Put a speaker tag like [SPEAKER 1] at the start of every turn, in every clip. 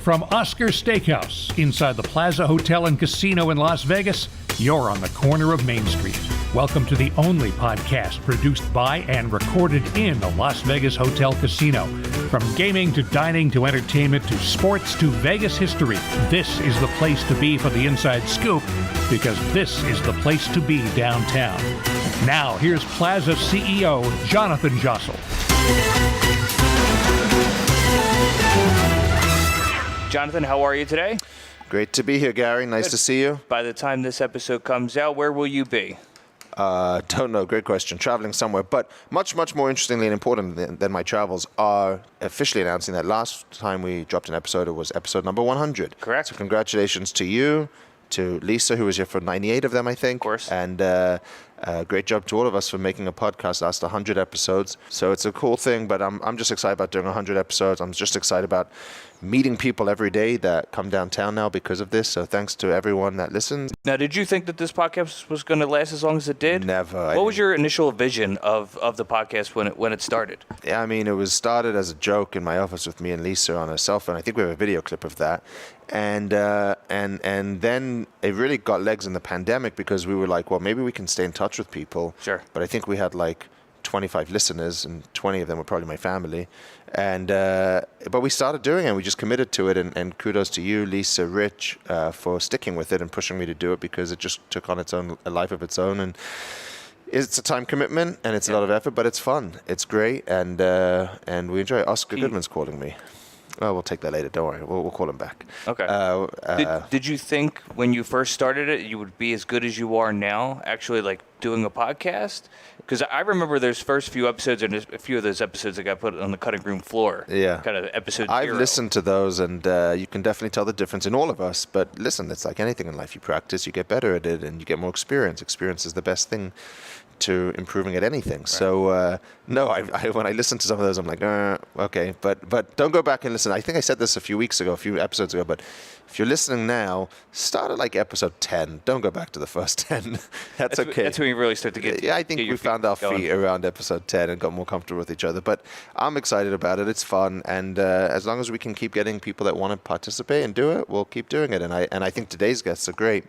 [SPEAKER 1] From Oscar Steakhouse, inside the Plaza Hotel and Casino in Las Vegas, you're on the corner of Main Street. Welcome to the only podcast produced by and recorded in the Las Vegas Hotel Casino. From gaming to dining to entertainment to sports to Vegas history, this is the place to be for the inside scoop, because this is the place to be downtown. Now, here's Plaza CEO Jonathan Jossel.
[SPEAKER 2] Jonathan, how are you today?
[SPEAKER 3] Great to be here, Gary. Nice to see you.
[SPEAKER 2] By the time this episode comes out, where will you be?
[SPEAKER 3] Don't know. Great question. Traveling somewhere. But much more interestingly and important than my travels are officially announcing that last time we dropped an episode, it was episode number 100.
[SPEAKER 2] Correct.
[SPEAKER 3] So congratulations to you, to Lisa, who was here for 98 of them, I think.
[SPEAKER 2] Of course.
[SPEAKER 3] And great job to all of us for making a podcast last 100 episodes. So it's a cool thing, but I'm just excited about doing 100 episodes. I'm just excited about meeting people every day that come downtown now because of this. So thanks to everyone that listens.
[SPEAKER 2] Now, did you think that this podcast was going to last as long as it did?
[SPEAKER 3] Never.
[SPEAKER 2] What was your initial vision of the podcast when it started?
[SPEAKER 3] Yeah, I mean, it was started as a joke in my office with me and Lisa on a cell phone. I think we have a video clip of that. And then it really got legs in the pandemic because we were like, well, maybe we can stay in touch with people.
[SPEAKER 2] Sure.
[SPEAKER 3] But I think we had like 25 listeners, and 20 of them were probably my family. And but we started doing it, and we just committed to it. And kudos to you, Lisa, Rich, for sticking with it and pushing me to do it, because it just took on a life of its own. And it's a time commitment, and it's a lot of effort, but it's fun. It's great, and we enjoy it. Oscar Goodman's calling me. Oh, we'll take that later. Don't worry. We'll call him back.
[SPEAKER 2] Okay. Did you think when you first started it, you would be as good as you are now, actually, like doing a podcast? Because I remember those first few episodes, and a few of those episodes that got put on the cutting room floor.
[SPEAKER 3] Yeah.
[SPEAKER 2] Kind of episode
[SPEAKER 3] I've
[SPEAKER 2] 0.
[SPEAKER 3] listened to those, and you can definitely tell the difference in all of us. But listen, it's like anything in life. You practice, you get better at it, and you get more experience. Experience is the best thing to improving at anything. Right. So no, I when I listen to some of those, I'm like, okay, but don't go back and listen. I think I said this a few episodes ago, but if you're listening now, start at like episode 10. Don't go back to the first 10. That's okay.
[SPEAKER 2] That's when you really start to get.
[SPEAKER 3] Yeah, I think we found our feet around episode 10 and got more comfortable with each other. But I'm excited about it. It's fun, and as long as we can keep getting people that want to participate and do it, we'll keep doing it. And I think today's guests are great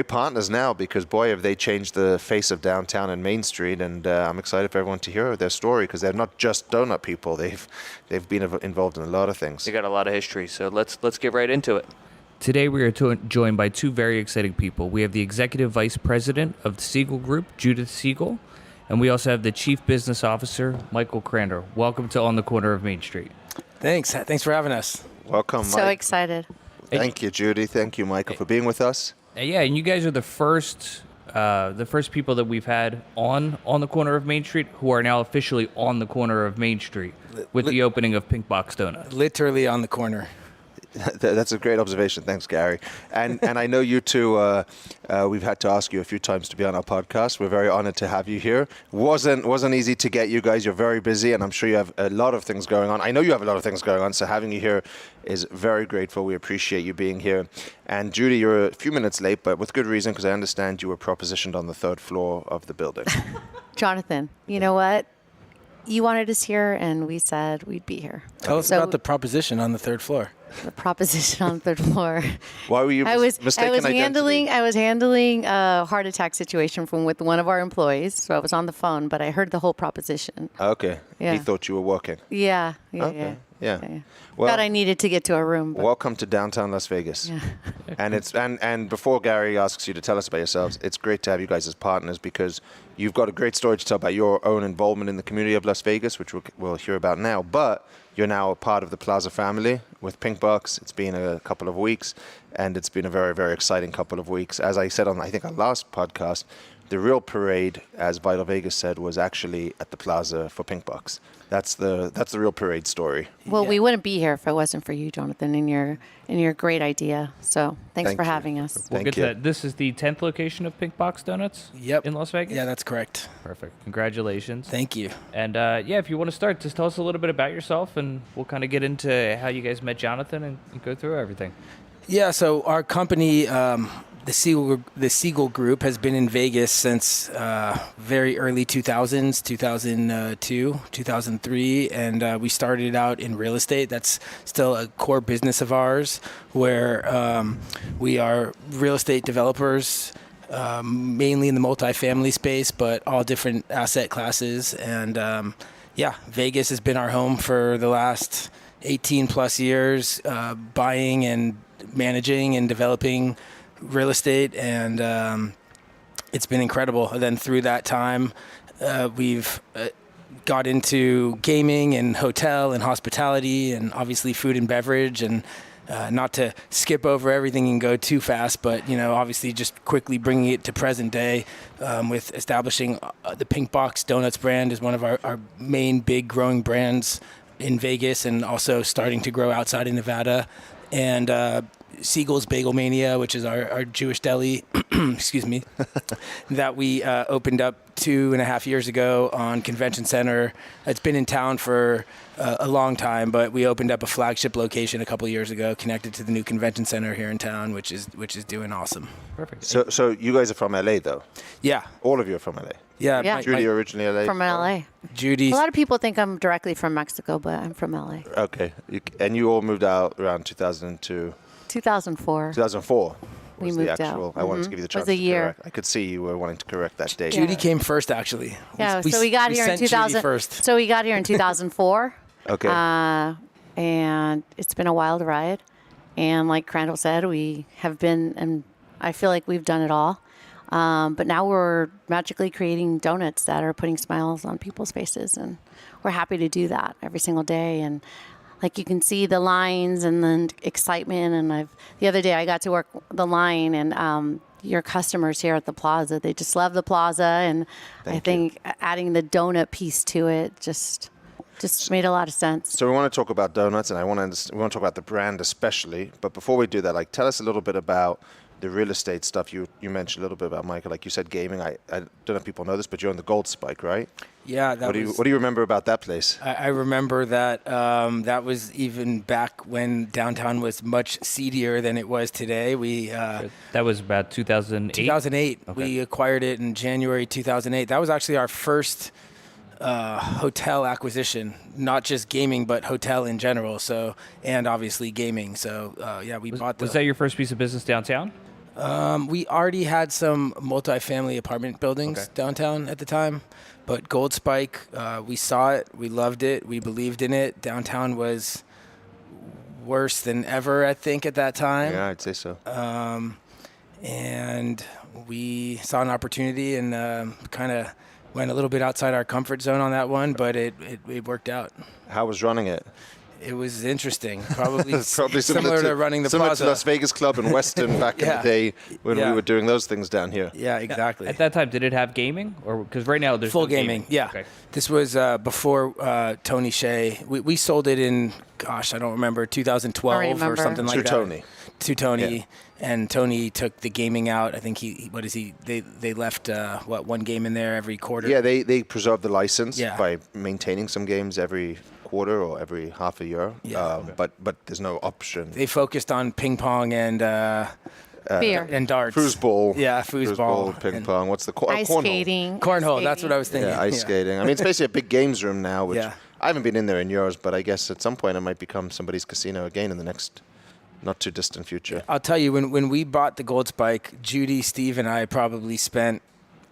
[SPEAKER 3] partners now, because boy, have they changed the face of downtown and Main Street. And I'm excited for everyone to hear their story, because they're not just donut people. They've been involved in a lot of things.
[SPEAKER 2] They got a lot of history. So let's get right into it.
[SPEAKER 4] Today we are joined by two very exciting people. We have the Executive Vice President of the Siegel Group, Judith Siegel, and we also have the Chief Business Officer, Michael Crandall. Welcome to On the Corner of Main Street.
[SPEAKER 5] Thanks for having us.
[SPEAKER 3] Welcome, Mike.
[SPEAKER 6] So excited.
[SPEAKER 3] Thank you, Judy. Thank you, Michael, for being with us.
[SPEAKER 4] Yeah, and you guys are the first people that we've had on the corner of Main Street who are now officially on the corner of Main Street with the opening of Pinkbox Donuts.
[SPEAKER 5] Literally on the corner.
[SPEAKER 3] That's a great observation. Thanks, Gary. And I know you two, we've had to ask you a few times to be on our podcast. We're very honored to have you here. Wasn't easy to get you guys. You're very busy, and I'm sure you have a lot of things going on. I know you have a lot of things going on, so having you here is very grateful. We appreciate you being here. And Judy, you're a few minutes late, but with good reason, because I understand you were propositioned on the 3rd floor of the building.
[SPEAKER 6] Jonathan, you know what? You wanted us here, and we said we'd be here.
[SPEAKER 5] Tell us about the proposition on the 3rd floor.
[SPEAKER 6] The proposition on the 3rd floor.
[SPEAKER 3] Why were you mistaken identity?
[SPEAKER 6] I was handling a heart attack situation with one of our employees, so I was on the phone, but I heard the whole proposition.
[SPEAKER 3] Okay.
[SPEAKER 6] Yeah.
[SPEAKER 3] He thought you were working.
[SPEAKER 6] Yeah.
[SPEAKER 3] Okay. Yeah.
[SPEAKER 6] Well, thought I needed to get to a room. But
[SPEAKER 3] welcome to downtown Las Vegas.
[SPEAKER 6] Yeah.
[SPEAKER 3] And before Gary asks you to tell us about yourselves, it's great to have you guys as partners, because you've got a great story to tell about your own involvement in the community of Las Vegas, which we'll hear about now. But you're now a part of the Plaza family with Pinkbox. It's been a couple of weeks, and it's been a very, very exciting couple of weeks. As I said on, I think, our last podcast, the real parade, as Vital Vegas said, was actually at the Plaza for Pinkbox. That's the real parade story.
[SPEAKER 6] Well, we wouldn't be here if it wasn't for you, Jonathan, and your great idea. So thanks for having us.
[SPEAKER 4] We'll get to that. This is the 10th location of Pinkbox Donuts?
[SPEAKER 5] Yep.
[SPEAKER 4] In Las Vegas?
[SPEAKER 5] Yeah, that's correct.
[SPEAKER 4] Perfect. Congratulations.
[SPEAKER 5] Thank you.
[SPEAKER 4] And if you want to start, just tell us a little bit about yourself, and we'll kind of get into how you guys met Jonathan and go through everything.
[SPEAKER 5] Yeah, so our company the Siegel Group has been in Vegas since very early 2000s, 2002, 2003, and we started out in real estate. That's still a core business of ours, where we are real estate developers, mainly in the multifamily space, but all different asset classes. And Vegas has been our home for the last 18 plus years, buying and managing and developing real estate, and it's been incredible. And then through that time, we've got into gaming and hotel and hospitality and obviously food and beverage, and not to skip over everything and go too fast, but obviously just quickly bringing it to present day, with establishing the Pinkbox Donuts brand as one of our main big growing brands in Vegas, and also starting to grow outside of Nevada. And Siegel's Bagelmania, which is our Jewish deli, excuse me, that we opened up 2.5 years ago on Convention Center. It's been in town for a long time, but we opened up a flagship location a couple years ago, connected to the new Convention Center here in town, which is doing awesome.
[SPEAKER 4] Perfect.
[SPEAKER 3] So you guys are from LA, though?
[SPEAKER 5] Yeah.
[SPEAKER 3] All of you are from LA?
[SPEAKER 6] Yeah.
[SPEAKER 3] Judy originally LA?
[SPEAKER 6] From LA.
[SPEAKER 5] Judy.
[SPEAKER 6] A lot of people think I'm directly from Mexico, but I'm from LA.
[SPEAKER 3] Okay. And you all moved out around 2002?
[SPEAKER 6] 2004.
[SPEAKER 3] 2004
[SPEAKER 6] We
[SPEAKER 3] was
[SPEAKER 6] moved
[SPEAKER 3] the
[SPEAKER 6] out.
[SPEAKER 3] actual. I wanted to give you the chance
[SPEAKER 6] Was a
[SPEAKER 3] to
[SPEAKER 6] year.
[SPEAKER 3] correct. I could see you were wanting to correct that date.
[SPEAKER 5] Judy came first, actually.
[SPEAKER 6] Yeah, so we got here in
[SPEAKER 5] sent Judy
[SPEAKER 6] 2000.
[SPEAKER 5] first.
[SPEAKER 6] So we got here in 2004.
[SPEAKER 3] Okay.
[SPEAKER 6] And it's been a wild ride. And like Crandall said, we have been, and I feel like we've done it all. But now we're magically creating donuts that are putting smiles on people's faces. And we're happy to do that every single day. And like you can see the lines and the excitement. And the other day I got to work the line, and your customers here at the Plaza, they just love the Plaza. And I think adding the donut piece to it just made a lot of sense.
[SPEAKER 3] So we want to talk about donuts, and we want to talk about the brand especially. But before we do that, tell us a little bit about the real estate stuff. You mentioned a little bit about, Michael. Like you said, gaming. I don't know if people know this, but you're on the Gold Spike, right?
[SPEAKER 5] Yeah.
[SPEAKER 3] What do you remember about that place?
[SPEAKER 5] I remember that that was even back when downtown was much seedier than it was today.
[SPEAKER 4] That was about 2008?
[SPEAKER 5] 2008.
[SPEAKER 4] Okay.
[SPEAKER 5] We acquired it in January 2008. That was actually our first hotel acquisition, not just gaming, but hotel in general. So, and obviously gaming. So, we bought
[SPEAKER 4] Was that your first piece of business downtown?
[SPEAKER 5] We already had some multifamily apartment buildings downtown at the time, but Gold Spike, we saw it, we loved it, we believed in it. Downtown was worse than ever, I think, at that time.
[SPEAKER 3] Yeah, I'd say so.
[SPEAKER 5] And we saw an opportunity and kind of went a little bit outside our comfort zone on that one, but it worked out.
[SPEAKER 3] How was running it?
[SPEAKER 5] It was interesting. Probably
[SPEAKER 3] Probably
[SPEAKER 5] similar to running the
[SPEAKER 3] similar
[SPEAKER 5] Plaza.
[SPEAKER 3] to Las Vegas Club and Weston back in the day when we were doing those things down here.
[SPEAKER 5] Yeah, exactly.
[SPEAKER 4] At that time, did it have gaming? Or because right now there's
[SPEAKER 5] Full
[SPEAKER 4] no
[SPEAKER 5] gaming, yeah.
[SPEAKER 4] Okay.
[SPEAKER 5] This was before Tony Shea. We sold it in, gosh, I don't remember, 2012 or something like that. To Tony.
[SPEAKER 3] Yeah.
[SPEAKER 5] And Tony took the gaming out. I think they left, one game in there every quarter?
[SPEAKER 3] Yeah, they preserved the license
[SPEAKER 5] Yeah.
[SPEAKER 3] by maintaining some games every quarter or every half a year.
[SPEAKER 5] Yeah.
[SPEAKER 3] But there's no option.
[SPEAKER 5] They focused on ping pong and
[SPEAKER 6] Beer.
[SPEAKER 5] and darts.
[SPEAKER 3] Foosball.
[SPEAKER 5] Yeah, foosball.
[SPEAKER 3] Ping
[SPEAKER 5] and
[SPEAKER 3] pong. What's the
[SPEAKER 6] Ice
[SPEAKER 3] cornhole?
[SPEAKER 6] skating.
[SPEAKER 5] Cornhole, that's what I was thinking.
[SPEAKER 3] Yeah, ice skating. I mean, it's basically a big games room now, which
[SPEAKER 5] Yeah.
[SPEAKER 3] I haven't been in there in years, but I guess at some point it might become somebody's casino again in the next not too distant future.
[SPEAKER 5] I'll tell you, when we bought the Gold Spike, Judy, Steve, and I probably spent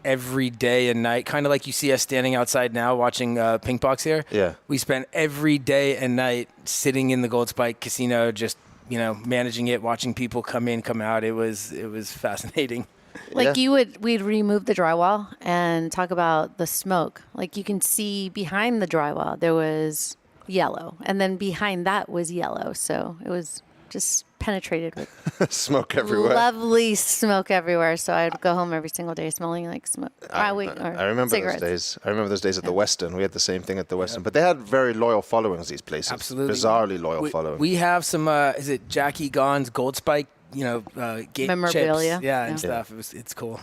[SPEAKER 5] every day and night, kind of like you see us standing outside now watching Pinkbox here.
[SPEAKER 3] Yeah.
[SPEAKER 5] We spent every day and night sitting in the Gold Spike casino, just managing it, watching people come in, come out. It was fascinating.
[SPEAKER 6] Like we'd remove the drywall and talk about the smoke. Like you can see behind the drywall, there was yellow, and then behind that was yellow. So it was just penetrated with
[SPEAKER 3] Smoke everywhere.
[SPEAKER 6] lovely smoke everywhere. So I'd go home every single day smelling like smoke.
[SPEAKER 3] I remember
[SPEAKER 6] cigarettes.
[SPEAKER 3] those days. I remember those days at the Weston. We had the same thing at the Weston, but they had very loyal followings. These places,
[SPEAKER 5] Absolutely.
[SPEAKER 3] bizarrely loyal following.
[SPEAKER 5] We have some. Is it Jackie Gaughan's Gold Spike? Gate
[SPEAKER 6] Memorabilia.
[SPEAKER 5] chips, and
[SPEAKER 6] Yeah.
[SPEAKER 5] stuff. It's cool.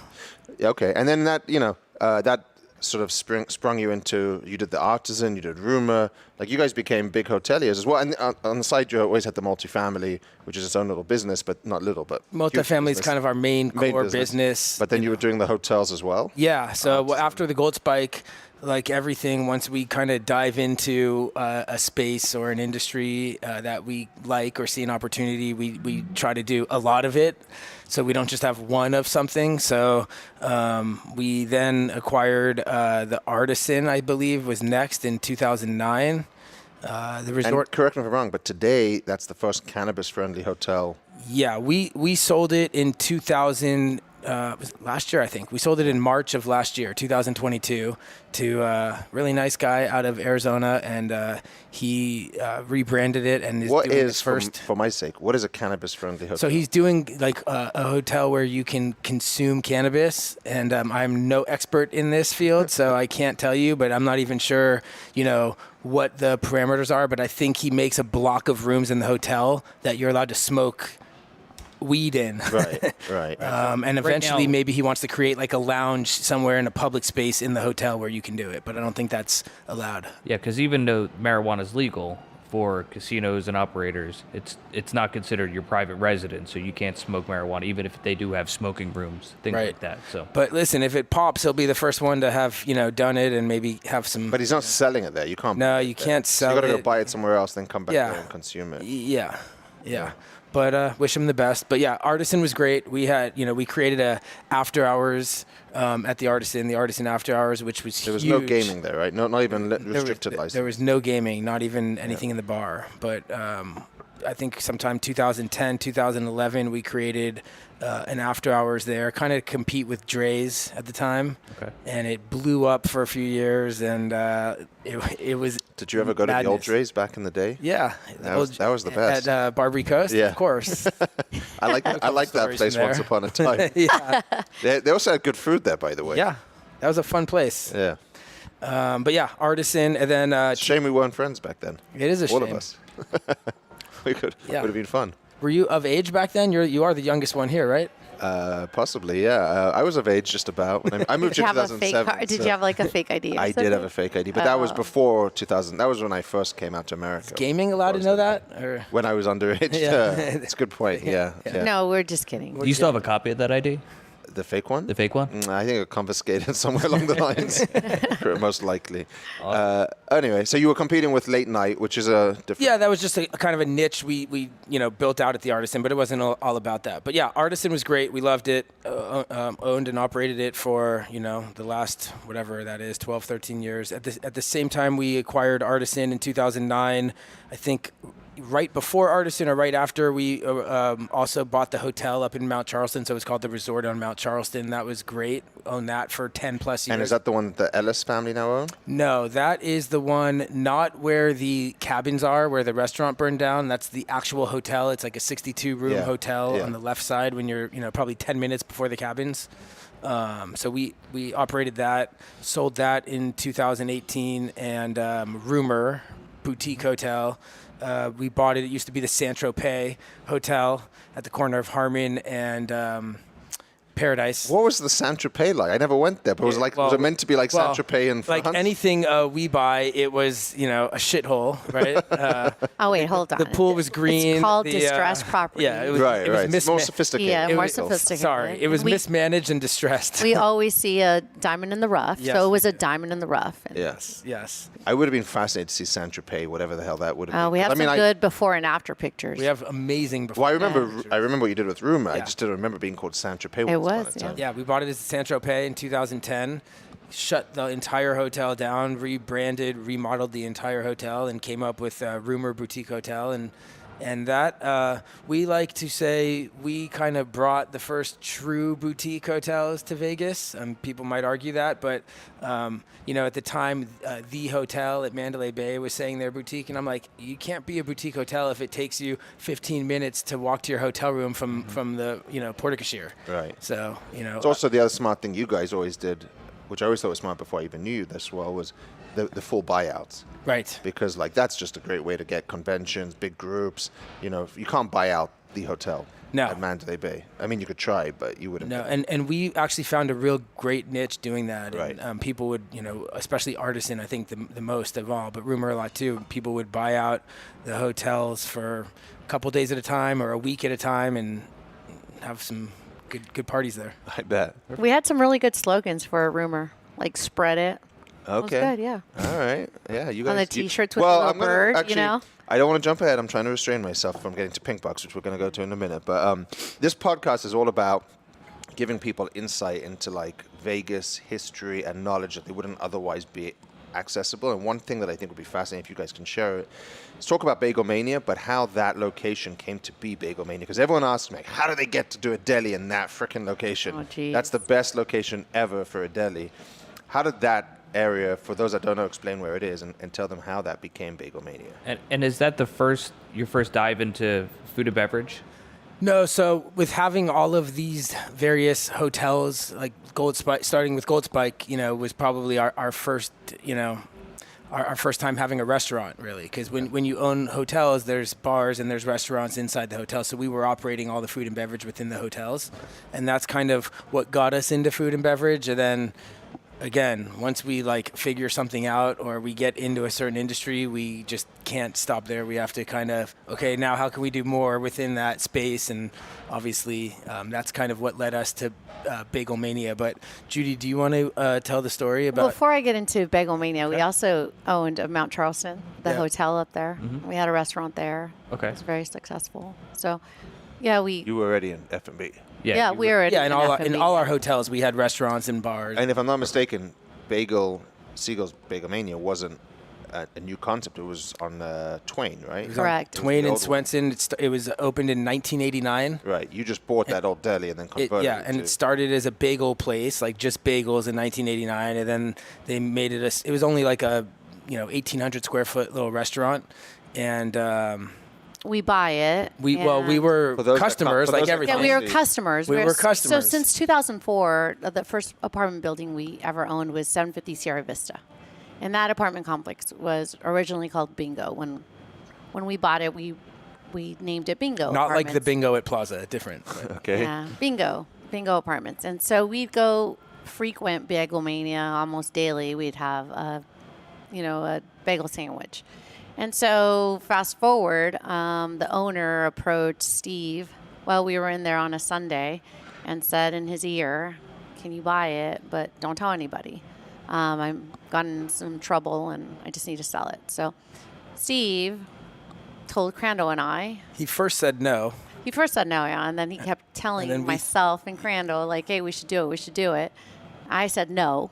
[SPEAKER 3] Yeah, okay, and then that that sort of sprung you into, you did the Artisan, you did Rumor, like you guys became big hoteliers as well. And on the side, you always had the multifamily, which is its own little business, but not little, but
[SPEAKER 5] Multifamily is kind of our main core business.
[SPEAKER 3] But then you were doing the hotels as well?
[SPEAKER 5] Yeah. So after the Gold Spike, like everything, once we kind of dive into a space or an industry that we like or see an opportunity, we try to do a lot of it. So we don't just have one of something. So we then acquired the Artisan, I believe, was next in 2009. The resort.
[SPEAKER 3] And correct me if I'm wrong, but today that's the first cannabis-friendly hotel.
[SPEAKER 5] Yeah, we sold it in 2000. Last year, I think. We sold it in March of last year, 2022, to a really nice guy out of Arizona, and he rebranded it and is doing his first.
[SPEAKER 3] For my sake, what is a cannabis-friendly hotel?
[SPEAKER 5] So he's doing like a hotel where you can consume cannabis, and I'm no expert in this field, so I can't tell you, but I'm not even sure, what the parameters are, but I think he makes a block of rooms in the hotel that you're allowed to smoke weed in.
[SPEAKER 3] Right.
[SPEAKER 5] And eventually
[SPEAKER 4] now,
[SPEAKER 5] maybe he wants to create like a lounge somewhere in a public space in the hotel where you can do it, but I don't think that's allowed.
[SPEAKER 4] Yeah, because even though marijuana is legal for casinos and operators, it's not considered your private residence, so you can't smoke marijuana, even if they do have smoking rooms, things like that. So,
[SPEAKER 5] but listen, if it pops, he'll be the first one to have done it and maybe have some.
[SPEAKER 3] But he's not selling it there. You can't.
[SPEAKER 5] No, you can't sell it.
[SPEAKER 3] So you got to go buy it somewhere else, then come back there and consume it.
[SPEAKER 5] Yeah. But wish him the best. But yeah, Artisan was great. We had, we created a after hours at the Artisan after hours, which was
[SPEAKER 3] There was
[SPEAKER 5] huge.
[SPEAKER 3] no gaming there, right? Not even restricted license.
[SPEAKER 5] There was no gaming, not even anything in the bar. But I think sometime 2010, 2011, we created an after hours there, kind of compete with Dre's at the time. Okay. And it blew up for a few years, and it was.
[SPEAKER 3] Did you ever go to the old Dre's back in the day?
[SPEAKER 5] Yeah,
[SPEAKER 3] that was the best.
[SPEAKER 5] At Barbary Coast, of course.
[SPEAKER 3] I like that place once upon a time.
[SPEAKER 5] Yeah.
[SPEAKER 3] They also had good food there, by the way.
[SPEAKER 5] Yeah, that was a fun place.
[SPEAKER 3] Yeah.
[SPEAKER 5] But yeah, Artisan, and then.
[SPEAKER 3] Shame we weren't friends back then.
[SPEAKER 5] It is a shame.
[SPEAKER 3] All of us. Would have been fun.
[SPEAKER 5] Were you of age back then? You are the youngest one here, right?
[SPEAKER 3] Possibly, yeah. I was of age just about. When I moved here in 2007.
[SPEAKER 6] Did you have like a fake ID?
[SPEAKER 3] I did have a fake ID, but that was before 2000. That was when I first came out to America.
[SPEAKER 5] Is gaming allowed to know that? Or?
[SPEAKER 3] When I was underage?
[SPEAKER 5] Yeah.
[SPEAKER 3] It's a good point, yeah.
[SPEAKER 6] No, we're just kidding.
[SPEAKER 4] Do you still have a copy of that ID?
[SPEAKER 3] The fake one?
[SPEAKER 4] The fake one?
[SPEAKER 3] I think it confiscated somewhere along the lines, most likely. Anyway, so you were competing with late night, which is a different...
[SPEAKER 5] Yeah, that was just a kind of a niche we built out at the Artisan, but it wasn't all about that. But yeah, Artisan was great. We loved it, owned and operated it for, the last, whatever that is, 12, 13 years. At the same time, we acquired Artisan in 2009. I think right before Artisan or right after, we also bought the hotel up in Mount Charleston, so it's called the Resort on Mount Charleston. That was great. Owned that for 10 plus years.
[SPEAKER 3] And is that the one the Ellis family now own?
[SPEAKER 5] No, that is the one not where the cabins are, where the restaurant burned down. That's the actual hotel. It's like a 62-room hotel on the left side when you're probably 10 minutes before the cabins. So we operated that, sold that in 2018, and Rumor Boutique Hotel. We bought it. It used to be the Saint-Tropez Hotel at the corner of Harmon and Paradise.
[SPEAKER 3] What was the Saint-Tropez like? I never went there, but was it meant to be like Saint-Tropez in France?
[SPEAKER 5] Like anything we buy, it was, a shithole, right?
[SPEAKER 6] Oh, wait, hold on.
[SPEAKER 5] The pool was green.
[SPEAKER 6] It's called distressed property.
[SPEAKER 5] Yeah, it was,
[SPEAKER 3] right.
[SPEAKER 5] It was
[SPEAKER 3] more sophisticated.
[SPEAKER 6] Yeah, more sophisticated.
[SPEAKER 5] Sorry, it was mismanaged and distressed.
[SPEAKER 6] We always see a diamond in the rough,
[SPEAKER 5] Yes,
[SPEAKER 6] so it was a diamond in the rough. And
[SPEAKER 5] Yes.
[SPEAKER 3] I would have been fascinated to see Saint-Tropez, whatever the hell that would have been.
[SPEAKER 6] we have some good before and after pictures.
[SPEAKER 5] We have amazing before.
[SPEAKER 3] Well, I remember what you did with Rumor. I
[SPEAKER 5] Yeah.
[SPEAKER 3] just didn't remember being called Saint-Tropez.
[SPEAKER 6] It
[SPEAKER 3] once upon
[SPEAKER 6] was,
[SPEAKER 3] a time.
[SPEAKER 5] Yeah, we bought it as Saint-Tropez in 2010, shut the entire hotel down, rebranded, remodeled the entire hotel, and came up with Rumor Boutique Hotel. And that, we like to say, we kind of brought the first true boutique hotels to Vegas. People might argue that, but, at the time, the hotel at Mandalay Bay was saying they're boutique. And I'm like, you can't be a boutique hotel if it takes you 15 minutes to walk to your hotel room from the, porte cochere.
[SPEAKER 3] Right.
[SPEAKER 5] So,
[SPEAKER 3] It's also the other smart thing you guys always did, which I always thought was smart before I even knew you this well, was the full buyouts.
[SPEAKER 5] Right.
[SPEAKER 3] Because that's just a great way to get conventions, big groups. You can't buy out the hotel
[SPEAKER 5] No.
[SPEAKER 3] at Mandalay Bay. I mean, you could try, but you wouldn't.
[SPEAKER 5] No, and we actually found a real great niche doing that.
[SPEAKER 3] Right.
[SPEAKER 5] And people would, especially Artisan, I think the most of all, but Rumor a lot too. People would buy out the hotels for a couple days at a time or a week at a time and have some good parties there.
[SPEAKER 3] I bet.
[SPEAKER 6] We had some really good slogans for a rumor, like spread it.
[SPEAKER 3] Okay.
[SPEAKER 6] It was good, yeah.
[SPEAKER 3] All right. Yeah, you guys.
[SPEAKER 6] On the T-shirts with the little bird,
[SPEAKER 3] actually, I don't want to jump ahead. I'm trying to restrain myself from getting to Pinkbox, which we're going to go to in a minute. But this podcast is all about giving people insight into like Vegas history and knowledge that they wouldn't otherwise be accessible. And one thing that I think would be fascinating if you guys can share it is talk about Bagelmania, but how that location came to be Bagelmania. Because everyone asks me, like, how do they get to do a deli in that freaking location?
[SPEAKER 6] Oh, geez.
[SPEAKER 3] That's the best location ever for a deli. How did that area, for those that don't know, explain where it is and tell them how that became Bagelmania?
[SPEAKER 4] And is that your first dive into food and beverage?
[SPEAKER 5] No, so with having all of these various hotels, like Gold Spike, starting with Gold Spike, was probably our first, our first time having a restaurant, really. Because when you own hotels, there's bars and there's restaurants inside the hotel. So we were operating all the food and beverage within the hotels. And that's kind of what got us into food and beverage. And then again, once we like figure something out or we get into a certain industry, we just can't stop there. We have to kind of, okay, now how can we do more within that space? And obviously, that's kind of what led us to Bagelmania. But Judy, do you want to tell the story about?
[SPEAKER 6] Well, before I get into Bagelmania, we also owned Mount Charleston, the hotel up there.
[SPEAKER 4] Mm-hmm.
[SPEAKER 6] We had a restaurant there.
[SPEAKER 4] Okay.
[SPEAKER 6] It was very successful. So, yeah,
[SPEAKER 3] You were already in F&B.
[SPEAKER 6] we were at
[SPEAKER 5] in all our hotels, we had restaurants and bars.
[SPEAKER 3] And if I'm not mistaken, Siegel's Bagelmania wasn't a new concept. It was on Twain, right?
[SPEAKER 6] Correct.
[SPEAKER 5] Twain and Swenson. It was opened in 1989.
[SPEAKER 3] Right. You just bought that old deli and then converted it.
[SPEAKER 5] And it started as a bagel place, like just bagels in 1989, and then they made it it was only like a 1,800 square foot little restaurant, and
[SPEAKER 6] we buy it.
[SPEAKER 5] we were customers, like everything.
[SPEAKER 6] Yeah, we were customers.
[SPEAKER 5] We were customers.
[SPEAKER 6] So since 2004, the first apartment building we ever owned was 750 Sierra Vista. And that apartment complex was originally called Bingo. When we bought it, we named it Bingo
[SPEAKER 5] Not like the
[SPEAKER 6] Apartments.
[SPEAKER 5] bingo at Plaza, different.
[SPEAKER 3] Okay.
[SPEAKER 6] Yeah, Bingo Apartments. And so we'd go frequent Bagelmania almost daily. We'd have a bagel sandwich. And so fast forward, the owner approached Steve while we were in there on a Sunday and said in his ear, "Can you buy it? But don't tell anybody. I've gotten in some trouble and I just need to sell it." So Steve told Crandall and I.
[SPEAKER 5] He first said no.
[SPEAKER 6] Yeah, and then he kept telling myself and Crandall, like, "Hey, we should do it. I said no.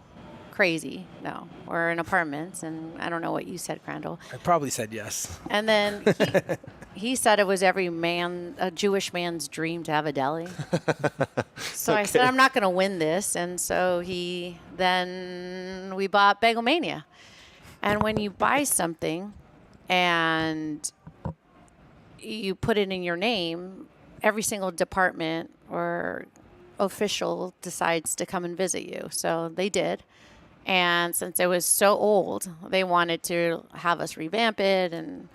[SPEAKER 6] Crazy. No, we're in apartments, and I don't know what you said, Crandall.
[SPEAKER 5] I probably said yes.
[SPEAKER 6] And then he said it was a Jewish man's dream to have a deli. So I said, I'm not going to win this. And so we bought Bagelmania. And when you buy something and you put it in your name, every single department or official decides to come and visit you. So they did. And since it was so old, they wanted to have us revamp it and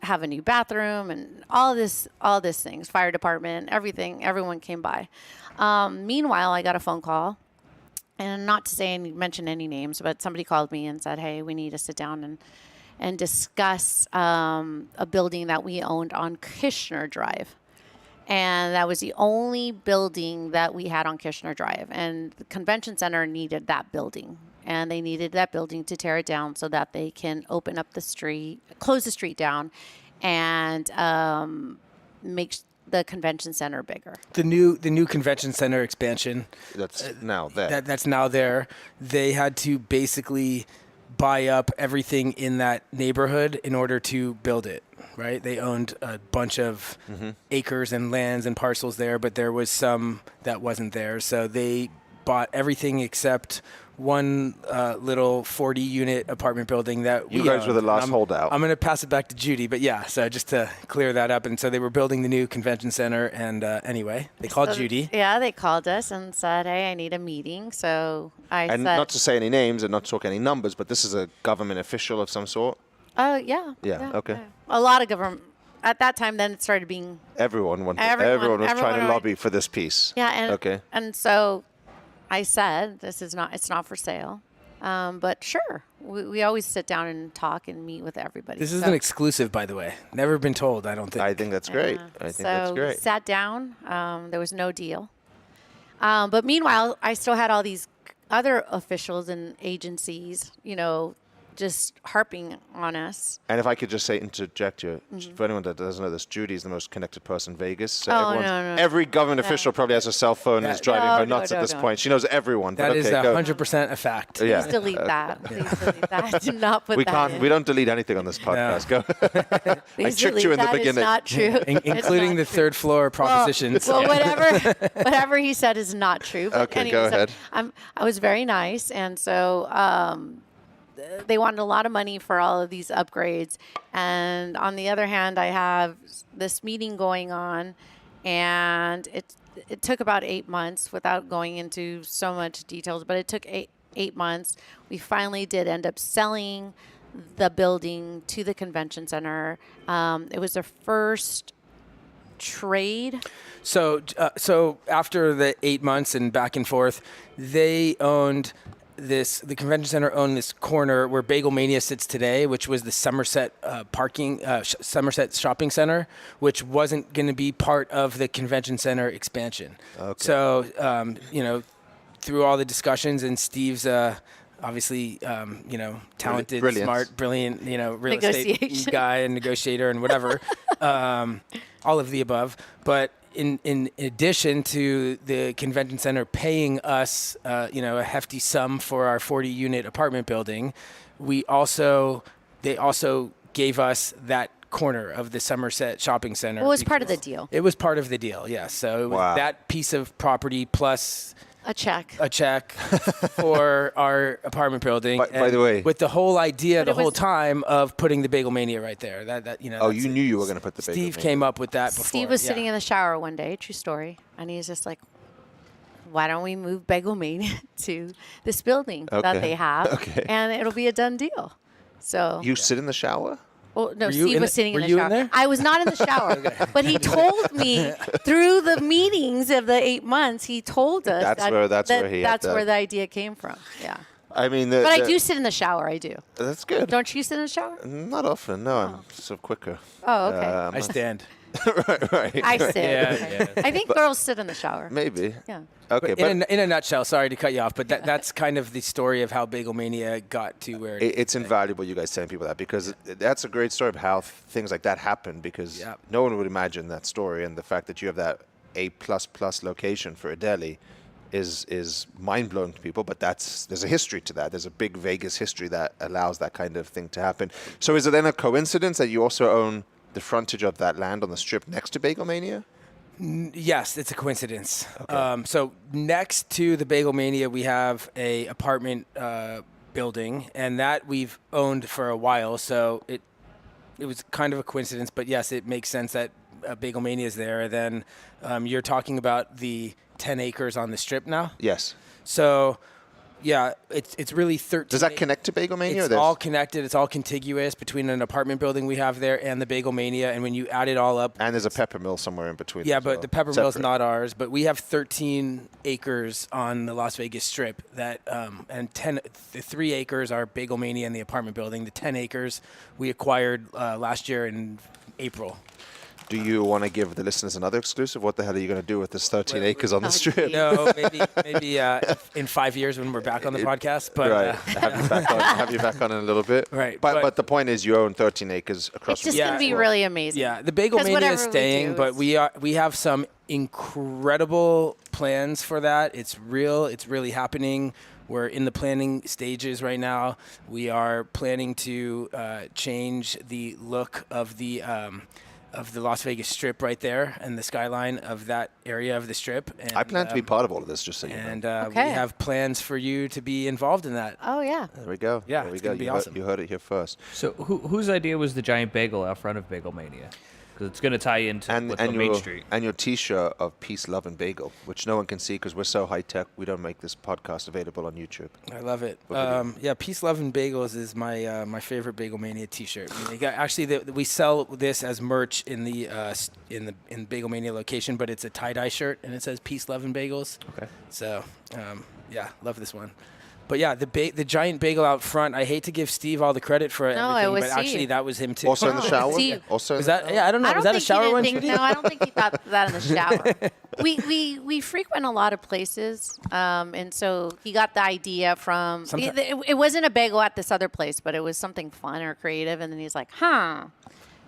[SPEAKER 6] have a new bathroom and all this things, fire department, everything. Everyone came by. Meanwhile, I got a phone call, and not to mention any names, but somebody called me and said, "Hey, we need to sit down and discuss a building that we owned on Kishner Drive." And that was the only building that we had on Kishner Drive. And the convention center needed that building. And they needed that building to tear it down so that they can open up the street, close the street down, and make the convention center bigger.
[SPEAKER 5] The new convention center expansion.
[SPEAKER 3] That's now there.
[SPEAKER 5] That's now there. They had to basically buy up everything in that neighborhood in order to build it. Right? They owned a bunch of acres and lands and parcels there, but there was some that wasn't there. So they bought everything except one little 40-unit apartment building that
[SPEAKER 3] you guys were the last holdout.
[SPEAKER 5] I'm going to pass it back to Judy, but yeah, so just to clear that up. And so they were building the new convention center, and anyway, they called Judy.
[SPEAKER 6] Yeah, they called us and said, "Hey, I need a meeting." So I said...
[SPEAKER 3] not to say any names and not to talk any numbers, but this is a government official of some sort?
[SPEAKER 6] Oh, yeah.
[SPEAKER 3] Yeah, okay.
[SPEAKER 6] A lot of government at that time, then it started being
[SPEAKER 3] Everyone was
[SPEAKER 6] Everyone
[SPEAKER 3] trying to
[SPEAKER 6] wanted-
[SPEAKER 3] lobby for this piece.
[SPEAKER 6] and so I said, it's not for sale. But sure, we always sit down and talk and meet with everybody.
[SPEAKER 5] This is an exclusive, by the way. Never been told, I don't think.
[SPEAKER 3] I think that's great. I think that's great.
[SPEAKER 6] Sat down. There was no deal. But meanwhile, I still had all these other officials and agencies, just harping on us.
[SPEAKER 3] And if I could just interject you, for anyone that doesn't know this, Judy's the most connected person in Vegas. So
[SPEAKER 6] no.
[SPEAKER 3] every government official probably has a cell phone and is driving her nuts at this point. She knows everyone.
[SPEAKER 5] That is 100% a fact.
[SPEAKER 3] Yeah.
[SPEAKER 6] Please delete that. Please delete that. Do not put that in.
[SPEAKER 3] We don't delete anything on this podcast.
[SPEAKER 5] No.
[SPEAKER 3] Go. I tricked you in the beginning.
[SPEAKER 6] That is not true.
[SPEAKER 5] Including the third floor propositions.
[SPEAKER 6] Well, whatever he said is not true. But
[SPEAKER 3] Okay,
[SPEAKER 6] anyways,
[SPEAKER 3] go ahead.
[SPEAKER 6] I was very nice, and so they wanted a lot of money for all of these upgrades. And on the other hand, I have this meeting going on, and it took about 8 months without going into so much details, but it took eight months. We finally did end up selling the building to the convention center. It was their first trade.
[SPEAKER 5] So after the 8 months and back and forth, they owned the convention center owned this corner where Bagelmania sits today, which was the Somerset Somerset shopping center, which wasn't going to be part of the convention center expansion. Okay. So, through all the discussions, and Steve's obviously, talented, smart, brilliant, real estate guy and negotiator and whatever, all of the above. But in addition to the convention center paying us, a hefty sum for our 40-unit apartment building, they also gave us that corner of the Somerset shopping center.
[SPEAKER 6] Well, it was part of the deal.
[SPEAKER 5] It was part of the deal, yes. So it was that piece of property plus
[SPEAKER 6] a check
[SPEAKER 5] for our apartment building.
[SPEAKER 3] By the way,
[SPEAKER 5] with the whole idea whole time of putting the Bagelmania right there.
[SPEAKER 3] You knew you were going to put the Bagelmania.
[SPEAKER 5] Steve came up with that before.
[SPEAKER 6] Steve was sitting in the shower one day, true story, and he's just like, why don't we move Bagelmania to this building that they have, and it'll be a done deal. So
[SPEAKER 3] you sit in the shower?
[SPEAKER 6] Well, no, Steve was sitting in the shower.
[SPEAKER 5] Were you in there?
[SPEAKER 6] I was not in the shower, but he told me through the meetings of the 8 months. He told us
[SPEAKER 3] that's where the
[SPEAKER 6] idea came from. Yeah.
[SPEAKER 3] I mean,
[SPEAKER 6] but I do sit in the shower. I do.
[SPEAKER 3] That's good.
[SPEAKER 6] Don't you sit in the shower?
[SPEAKER 3] Not often. No, I'm sort of quicker.
[SPEAKER 6] Oh, okay.
[SPEAKER 5] I stand.
[SPEAKER 3] right.
[SPEAKER 6] I sit.
[SPEAKER 5] Yeah.
[SPEAKER 6] I think girls sit in the shower.
[SPEAKER 3] Maybe.
[SPEAKER 6] Yeah.
[SPEAKER 3] Okay,
[SPEAKER 5] but in a nutshell, sorry to cut you off, but that's kind of the story of how Bagelmania got to where
[SPEAKER 3] it's invaluable you guys telling people that, because that's a great story of how things like that happen, because no one would imagine that story, and the fact that you have that A++ location for a deli is mind-blowing to people, but there's a history to that. There's a big Vegas history that allows that kind of thing to happen. So is it then a coincidence that you also own the frontage of that land on the strip next to Bagelmania?
[SPEAKER 5] Yes, it's a coincidence. Okay. So next to the Bagelmania, we have a apartment building, and that we've owned for a while. So it was kind of a coincidence, but yes, it makes sense that Bagelmania is there. Then you're talking about the 10 acres on the strip now?
[SPEAKER 3] Yes.
[SPEAKER 5] So yeah, it's really 13.
[SPEAKER 3] Does that connect to Bagelmania?
[SPEAKER 5] It's all connected. It's all contiguous between an apartment building we have there and the Bagelmania. And when you add it all up,
[SPEAKER 3] and there's a pepper mill somewhere in between.
[SPEAKER 5] Yeah, but the pepper mill's not ours. But we have 13 acres on the Las Vegas Strip. And the 3 acres are Bagelmania and the apartment building. The 10 acres we acquired last year in April.
[SPEAKER 3] Do you want to give the listeners another exclusive? What the hell are you going to do with this 13 acres on the strip?
[SPEAKER 5] No, maybe in 5 years when we're back on the podcast. But
[SPEAKER 3] right, have you back on in a little bit.
[SPEAKER 5] Right,
[SPEAKER 3] but the point is, you own 13 acres across.
[SPEAKER 6] It's just going to be really amazing.
[SPEAKER 5] Yeah, the Bagelmania is staying, but we have some incredible plans for that. It's real. It's really happening. We're in the planning stages right now. We are planning to change the look of the Las Vegas Strip right there and the skyline of that area of the Strip. And,
[SPEAKER 3] I plan to be part of all of this, just so you know.
[SPEAKER 5] And we have plans for you to be involved in that.
[SPEAKER 6] Oh, yeah.
[SPEAKER 3] There we go.
[SPEAKER 5] Yeah,
[SPEAKER 3] there we
[SPEAKER 5] it's
[SPEAKER 3] go.
[SPEAKER 5] going to be awesome.
[SPEAKER 3] You heard it here first.
[SPEAKER 4] So whose idea was the giant bagel out front of Bagelmania? because it's going to tie into what's on Main Street.
[SPEAKER 3] And your T-shirt of Peace, Love, and Bagel, which no one can see because we're so high-tech, we don't make this podcast available on YouTube.
[SPEAKER 5] I love it. Peace, Love, and Bagels is my favorite Bagelmania T-shirt. We sell this as merch in the Bagelmania location, but it's a tie-dye shirt, and it says Peace, Love, and Bagels.
[SPEAKER 4] Okay.
[SPEAKER 5] So, love this one. But yeah, the giant bagel out front. I hate to give Steve all the credit for everything,
[SPEAKER 6] it was
[SPEAKER 5] but actually
[SPEAKER 6] Steve.
[SPEAKER 5] that was him too.
[SPEAKER 3] Also in the shower?
[SPEAKER 6] Steve.
[SPEAKER 3] Also
[SPEAKER 5] Was that? Yeah, I don't know.
[SPEAKER 6] I don't
[SPEAKER 5] Was that a
[SPEAKER 6] think he
[SPEAKER 5] shower
[SPEAKER 6] didn't
[SPEAKER 5] one?
[SPEAKER 6] think-
[SPEAKER 5] Judy?
[SPEAKER 6] No, I don't think he thought that in the shower. We frequent a lot of places, and so he got the idea from. It wasn't a bagel at this other place, but it was something fun or creative, and then he's like, "Huh."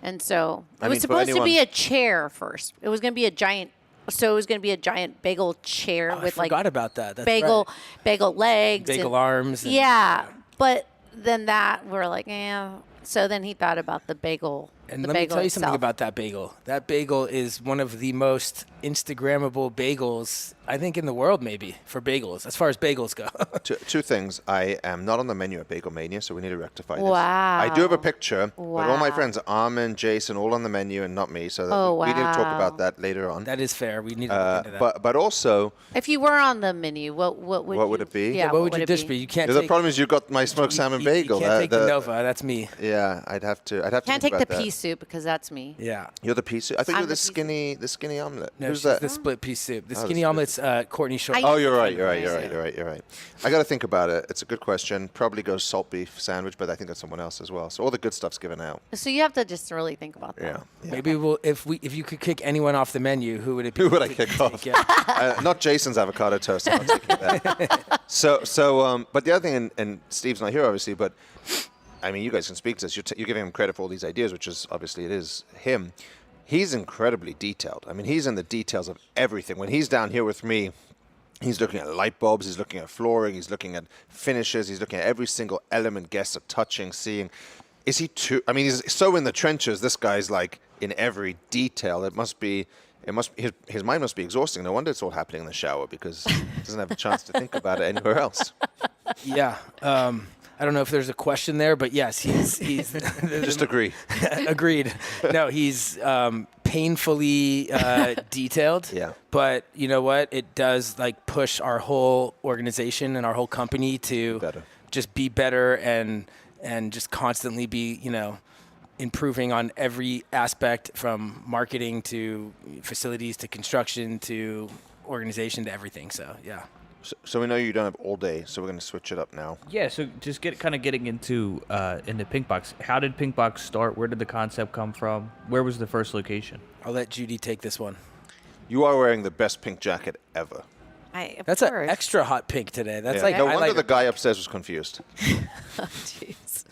[SPEAKER 6] And so it was supposed to be a chair first. It was going to be a giant. So it was going to be a giant bagel chair with
[SPEAKER 5] I forgot about that. That's
[SPEAKER 6] bagel
[SPEAKER 5] right.
[SPEAKER 6] bagel legs,
[SPEAKER 5] Bagel
[SPEAKER 6] and,
[SPEAKER 5] arms. And,
[SPEAKER 6] yeah, but then we're like, yeah. So then he thought about the bagel.
[SPEAKER 5] And
[SPEAKER 6] the
[SPEAKER 5] let me
[SPEAKER 6] bagel
[SPEAKER 5] tell you something
[SPEAKER 6] itself.
[SPEAKER 5] about that bagel. That bagel is one of the most Instagrammable bagels, I think, in the world, maybe, for bagels, as far as bagels go.
[SPEAKER 3] Two things. I am not on the menu at Bagelmania, so we need to rectify this.
[SPEAKER 6] Wow.
[SPEAKER 3] I do have a picture, but all my
[SPEAKER 6] Wow.
[SPEAKER 3] friends, Armin, Jason, all on the menu and not me, so
[SPEAKER 6] Oh,
[SPEAKER 3] we need to talk
[SPEAKER 6] wow.
[SPEAKER 3] about that later on.
[SPEAKER 5] That is fair. We need to look into that.
[SPEAKER 3] But also,
[SPEAKER 6] If you were on the menu, what would
[SPEAKER 3] it be?
[SPEAKER 6] Yeah,
[SPEAKER 5] what would your
[SPEAKER 6] it
[SPEAKER 5] dish
[SPEAKER 6] be?
[SPEAKER 5] be? You can't
[SPEAKER 3] the
[SPEAKER 5] take,
[SPEAKER 3] problem is you got my smoked salmon bagel.
[SPEAKER 5] You can't take the Nova. That's me.
[SPEAKER 3] Yeah, I'd have to.
[SPEAKER 6] Can't
[SPEAKER 3] think
[SPEAKER 6] take the
[SPEAKER 3] about that.
[SPEAKER 6] pea soup because that's me.
[SPEAKER 5] Yeah.
[SPEAKER 3] You're the pea soup. I think
[SPEAKER 6] I'm
[SPEAKER 3] you're the
[SPEAKER 6] the pea
[SPEAKER 3] skinny omelet.
[SPEAKER 5] No,
[SPEAKER 3] Who's
[SPEAKER 5] she's
[SPEAKER 3] that?
[SPEAKER 5] the split pea soup. The
[SPEAKER 3] Oh,
[SPEAKER 5] skinny
[SPEAKER 3] the
[SPEAKER 5] omelet's Courtney Short.
[SPEAKER 6] I-
[SPEAKER 3] Oh, you're right. I got to think about it. It's a good question. Probably goes salt beef sandwich, but I think that's someone else as well. So all the good stuff's given out.
[SPEAKER 6] So you have to just really think about that.
[SPEAKER 3] Yeah.
[SPEAKER 5] Maybe if you could kick anyone off the menu, who would it be?
[SPEAKER 3] Who would I kick off?
[SPEAKER 5] Yeah.
[SPEAKER 3] Not Jason's avocado toast. I'm not taking that. But the other thing, and Steve's not here, obviously, but I mean, you guys can speak to this. You're giving him credit for all these ideas, which is obviously it is him. He's incredibly detailed. I mean, he's in the details of everything. When he's down here with me, he's looking at light bulbs, he's looking at flooring, he's looking at finishes, he's looking at every single element guests are touching, seeing. Is he too? I mean, he's so in the trenches. This guy's like in every detail. His mind must be exhausting. No wonder it's all happening in the shower because he doesn't have a chance to think about it anywhere else.
[SPEAKER 5] Yeah. I don't know if there's a question there, but yes, he's
[SPEAKER 3] Just agree.
[SPEAKER 5] agreed. No, he's painfully detailed.
[SPEAKER 3] Yeah.
[SPEAKER 5] But you know what? It does like push our whole organization and our whole company to
[SPEAKER 3] Better.
[SPEAKER 5] just be better and just constantly be, improving on every aspect from marketing to facilities to construction to organization to everything. So, yeah.
[SPEAKER 3] So we know you don't have all day, so we're going to switch it up now.
[SPEAKER 4] Yeah, so just getting into Pinkbox. How did Pinkbox start? Where did the concept come from? Where was the first location?
[SPEAKER 5] I'll let Judy take this one.
[SPEAKER 3] You are wearing the best pink jacket ever.
[SPEAKER 6] Of
[SPEAKER 5] That's an
[SPEAKER 6] course.
[SPEAKER 5] extra hot pink today. That's
[SPEAKER 3] Yeah.
[SPEAKER 5] like
[SPEAKER 3] No
[SPEAKER 5] I
[SPEAKER 3] wonder
[SPEAKER 5] like
[SPEAKER 3] the guy upstairs was confused.
[SPEAKER 6] Jeez.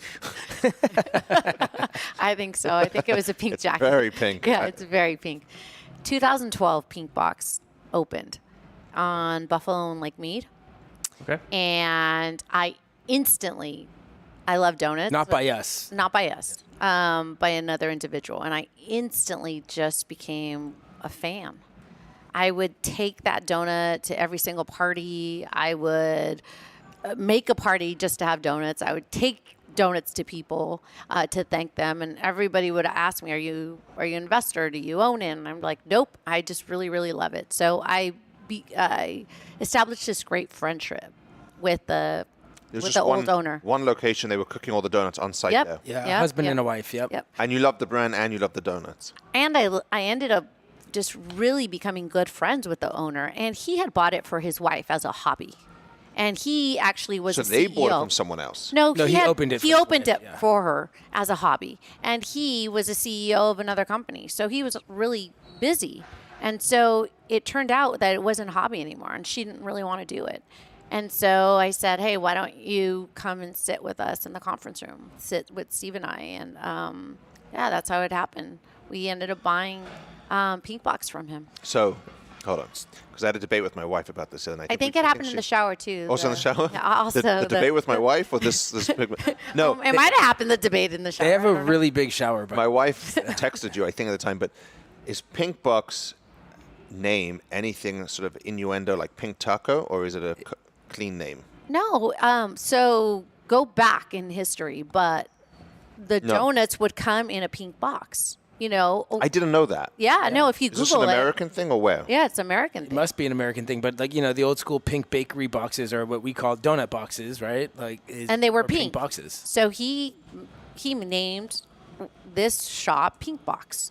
[SPEAKER 6] I think so. I think it was a pink jacket.
[SPEAKER 3] Very pink.
[SPEAKER 6] Yeah, it's very pink. 2012, Pinkbox opened on Buffalo and Lake Mead.
[SPEAKER 4] Okay.
[SPEAKER 6] And I love donuts.
[SPEAKER 5] not by us.
[SPEAKER 6] Not by us, by another individual. And I instantly just became a fan. I would take that donut to every single party. I would make a party just to have donuts. I would take donuts to people to thank them, and everybody would ask me, "Are you an investor? Do you own it?" And I'm like, "Nope. I just really, really love it." So I established this great friendship with the old owner.
[SPEAKER 3] One location, they were cooking all the donuts on site
[SPEAKER 6] Yep.
[SPEAKER 3] there.
[SPEAKER 5] Yeah,
[SPEAKER 6] Yep,
[SPEAKER 5] husband
[SPEAKER 6] yep.
[SPEAKER 5] and a wife. Yep.
[SPEAKER 6] Yep.
[SPEAKER 3] And you love the brand and you love the donuts.
[SPEAKER 6] And I ended up just really becoming good friends with the owner, and he had bought it for his wife as a hobby. And he actually was
[SPEAKER 3] So
[SPEAKER 6] a
[SPEAKER 3] they
[SPEAKER 6] CEO.
[SPEAKER 3] bought it from someone else.
[SPEAKER 6] No,
[SPEAKER 5] he opened it
[SPEAKER 6] He
[SPEAKER 5] for his
[SPEAKER 6] opened
[SPEAKER 5] wife,
[SPEAKER 6] it
[SPEAKER 5] yeah.
[SPEAKER 6] for her as a hobby, and he was a CEO of another company, so he was really busy. And so it turned out that it wasn't a hobby anymore, and she didn't really want to do it. And so I said, "Hey, why don't you come and sit with us in the conference room? Sit with Steve and I." And that's how it happened. We ended up buying Pinkbox from him.
[SPEAKER 3] So, hold on. Because I had a debate with my wife about this the other night.
[SPEAKER 6] I think it happened in the shower too.
[SPEAKER 3] Also in the shower?
[SPEAKER 6] Yeah, also
[SPEAKER 3] the debate with my wife or this No.
[SPEAKER 6] It might have happened the debate in the shower.
[SPEAKER 5] They have
[SPEAKER 6] I
[SPEAKER 5] a
[SPEAKER 6] don't know.
[SPEAKER 5] really big shower. But
[SPEAKER 3] My wife texted you, I think, at the time, but is Pinkbox name anything sort of innuendo like Pink Taco, or is it a clean name?
[SPEAKER 6] No. So go back in history, but the
[SPEAKER 3] No.
[SPEAKER 6] donuts would come in a pink box. You know,
[SPEAKER 3] I didn't know that.
[SPEAKER 6] yeah, no, if you
[SPEAKER 3] Is this
[SPEAKER 6] Google
[SPEAKER 3] an
[SPEAKER 6] it.
[SPEAKER 3] American thing or where?
[SPEAKER 6] Yeah, it's American.
[SPEAKER 5] It must be an American thing, but like, you know, the old school pink bakery boxes are what we call donut boxes, right? Like,
[SPEAKER 6] And they were
[SPEAKER 5] or pink
[SPEAKER 6] pink.
[SPEAKER 5] boxes.
[SPEAKER 6] So he named this shop Pinkbox.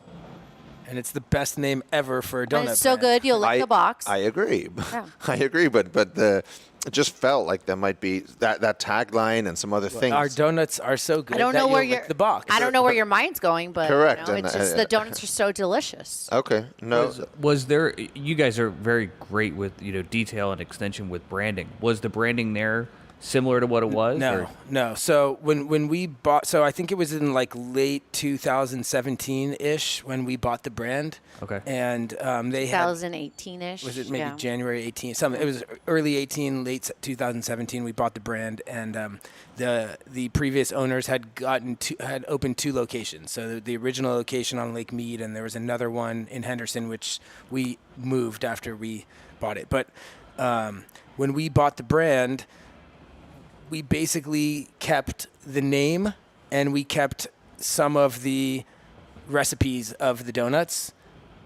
[SPEAKER 5] And it's the best name ever for a donut.
[SPEAKER 6] And it's so
[SPEAKER 5] brand.
[SPEAKER 6] good, you'll lick the box.
[SPEAKER 3] I agree.
[SPEAKER 6] Yeah.
[SPEAKER 3] I agree, but it just felt like there might be that tagline and some other things.
[SPEAKER 5] Our donuts are so good.
[SPEAKER 6] I don't
[SPEAKER 5] that
[SPEAKER 6] know where
[SPEAKER 5] you'll lick
[SPEAKER 6] your
[SPEAKER 5] the box.
[SPEAKER 6] I don't know where your mind's going, but
[SPEAKER 3] Correct,
[SPEAKER 6] You know,
[SPEAKER 3] and,
[SPEAKER 6] it's just the donuts are so delicious.
[SPEAKER 3] Okay, no.
[SPEAKER 4] Was there? You guys are very great with detail and extension with branding. Was the branding there similar to what it was?
[SPEAKER 5] No. So when we bought, so I think it was in like late 2017-ish when we bought the brand.
[SPEAKER 4] Okay.
[SPEAKER 5] And they had
[SPEAKER 6] 2018-ish.
[SPEAKER 5] was it maybe
[SPEAKER 6] yeah.
[SPEAKER 5] January 18? Something. It was early 18, late 2017. We bought the brand, and the previous owners had opened 2 locations. So the original location on Lake Mead, and there was another one in Henderson, which we moved after we bought it. But when we bought the brand, we basically kept the name, and we kept some of the recipes of the donuts.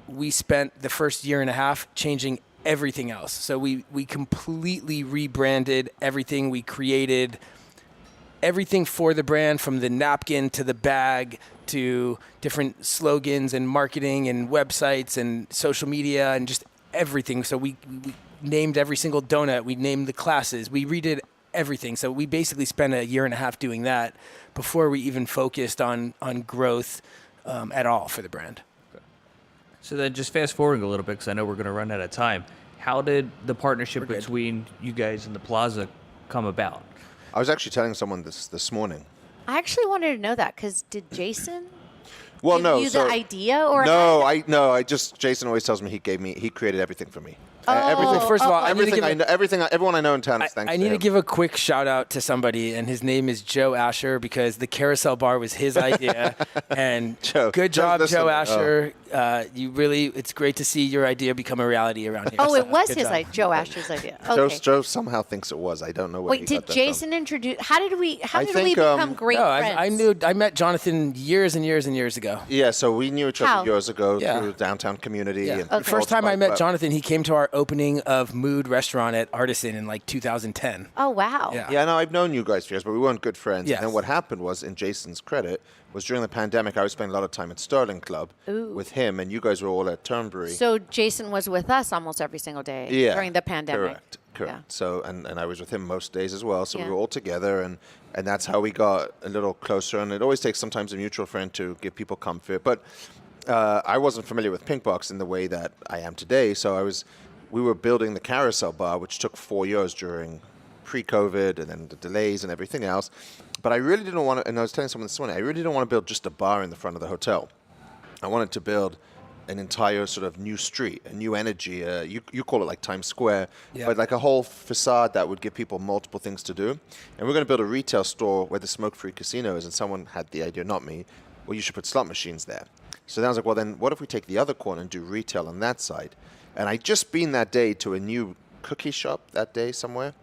[SPEAKER 5] We spent the first year and a half changing everything else. So we completely rebranded everything. We created everything for the brand, from the napkin to the bag to different slogans and marketing and websites and social media and just everything. So we named every single donut. We named the classes. We redid everything. So we basically spent a year and a half doing that before we even focused on growth at all for the brand.
[SPEAKER 4] So then, just fast forwarding a little bit, because I know we're going to run out of time. How did the partnership between you guys and the Plaza come about?
[SPEAKER 3] I was actually telling someone this morning.
[SPEAKER 6] I actually wanted to know that because did Jason
[SPEAKER 3] Well,
[SPEAKER 6] give
[SPEAKER 3] no,
[SPEAKER 6] you
[SPEAKER 3] so
[SPEAKER 6] the idea or
[SPEAKER 3] Jason always tells me he created everything for me.
[SPEAKER 5] Well, first of all, I need to
[SPEAKER 3] everything
[SPEAKER 5] give
[SPEAKER 3] everyone I know in town is thanks
[SPEAKER 5] I
[SPEAKER 3] to
[SPEAKER 5] need
[SPEAKER 3] him.
[SPEAKER 5] to give a quick shout out to somebody, and his name is Joe Asher, because the Carousel Bar was his idea. And good job, Joe Asher. It's great to see your idea become a reality around here.
[SPEAKER 6] Oh, it was
[SPEAKER 5] good
[SPEAKER 6] his
[SPEAKER 5] job.
[SPEAKER 6] idea, Joe Asher's idea. Okay.
[SPEAKER 3] Joe somehow thinks it was. I don't know where he
[SPEAKER 6] Wait,
[SPEAKER 3] got
[SPEAKER 6] did
[SPEAKER 3] that
[SPEAKER 6] Jason introduce? How did we
[SPEAKER 3] think,
[SPEAKER 6] become great
[SPEAKER 5] No,
[SPEAKER 6] friends?
[SPEAKER 5] I met Jonathan years and years and years ago.
[SPEAKER 3] Yeah, so we knew each other
[SPEAKER 6] How?
[SPEAKER 3] years ago
[SPEAKER 5] Yeah.
[SPEAKER 3] through the downtown community.
[SPEAKER 5] Yeah.
[SPEAKER 3] And
[SPEAKER 5] The first time I
[SPEAKER 3] but-
[SPEAKER 5] met Jonathan, he came to our opening of Mood Restaurant at Artisan in like 2010.
[SPEAKER 6] Oh wow.
[SPEAKER 5] Yeah.
[SPEAKER 3] Yeah, no, I've known you guys for years, but we weren't good friends.
[SPEAKER 5] Yes.
[SPEAKER 3] And then what happened was, in Jason's credit, was during the pandemic, I was spending a lot of time at Sterling Club with him, and you guys were all at Turnberry.
[SPEAKER 6] So Jason was with us almost every single day during the pandemic.
[SPEAKER 3] Correct.
[SPEAKER 6] Yeah.
[SPEAKER 3] So, and I was with him most days as well. So
[SPEAKER 6] Yeah.
[SPEAKER 3] we were all together, and that's how we got a little closer. And it always takes sometimes a mutual friend to give people comfort. But I wasn't familiar with Pinkbox in the way that I am today. So we were building the Carousel Bar, which took 4 years during pre-COVID and then the delays and everything else. But I really didn't want to, and I was telling someone this morning, I really didn't want to build just a bar in the front of the hotel. I wanted to build an entire sort of new street, a new energy. You call it like Times Square, but like a whole facade that would give people multiple things to do. And we're going to build a retail store where the smoke-free casino is, and someone had the idea, not me, well, you should put slot machines there. So then I was like, well, then what if we take the other corner and do retail on that side? And I just been that day to a new cookie shop that day somewhere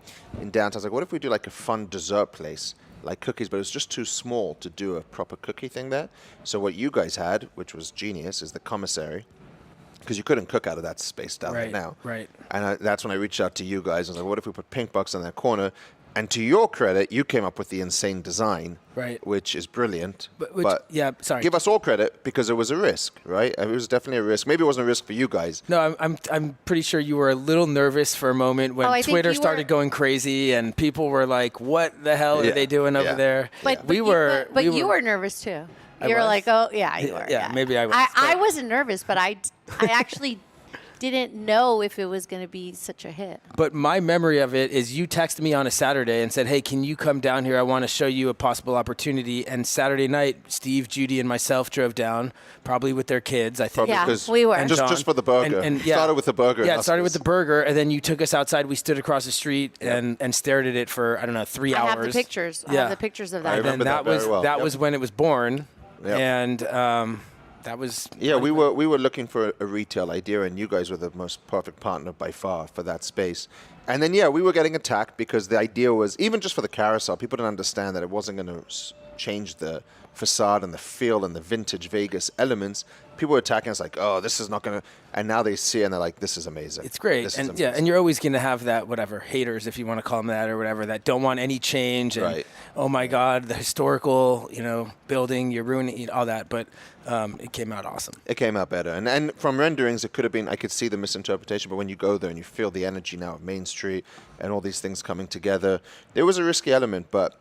[SPEAKER 3] in downtown. I was like, what if we do like a fun dessert place, like cookies, but it was just too small to do a proper cookie thing there. So what you guys had, which was genius, is the commissary, because you couldn't cook out of that space down there now.
[SPEAKER 5] Right.
[SPEAKER 3] And that's when I reached out to you guys. I was like, what if we put Pinkbox on that corner? And to your credit, you came up with the insane design, which is brilliant. But give us all credit, because it was a risk, right? It was definitely a risk. Maybe it wasn't a risk for you guys.
[SPEAKER 5] No, I'm pretty sure you were a little nervous for a moment when Twitter started going crazy and people were like, "What the hell are they doing over there?"
[SPEAKER 6] But you were nervous too. You were like, "Oh yeah, you were."
[SPEAKER 5] Yeah, maybe I was.
[SPEAKER 6] I wasn't nervous, but I actually didn't know if it was going to be such a hit.
[SPEAKER 5] But my memory of it is you texted me on a Saturday and said, "Hey, can you come down here? I want to show you a possible opportunity." And Saturday night, Steve, Judy, and myself drove down, probably with their kids, I think.
[SPEAKER 6] Yeah, we were.
[SPEAKER 3] And just for the burger.
[SPEAKER 5] And
[SPEAKER 3] started with the burger.
[SPEAKER 5] Yeah, it started with the burger, and then you took us outside. We stood across the street and stared at it for, I don't know, 3 hours.
[SPEAKER 6] I have the pictures. I have the pictures of that.
[SPEAKER 3] I remember
[SPEAKER 5] that
[SPEAKER 3] very well.
[SPEAKER 5] That was when it was born.
[SPEAKER 3] Yep.
[SPEAKER 5] And that was...
[SPEAKER 3] Yeah, we were looking for a retail idea, and you guys were the most perfect partner by far for that space. And then, we were getting attacked because the idea was, even just for the carousel, people didn't understand that it wasn't going to changed the facade and the feel and the vintage Vegas elements, people were attacking us like, oh, this is not going to, and now they see it and they're like, this is amazing.
[SPEAKER 5] It's great.
[SPEAKER 3] This is
[SPEAKER 5] And
[SPEAKER 3] amazing.
[SPEAKER 5] yeah, and you're always going to have that, whatever, haters, if you want to call them that or whatever, that don't want any change. And,
[SPEAKER 3] Right.
[SPEAKER 5] oh my God, the historical, building, you're ruining all that. But it came out awesome.
[SPEAKER 3] It came out better. And from renderings, it could have been, I could see the misinterpretation, but when you go there and you feel the energy now of Main Street and all these things coming together, there was a risky element, but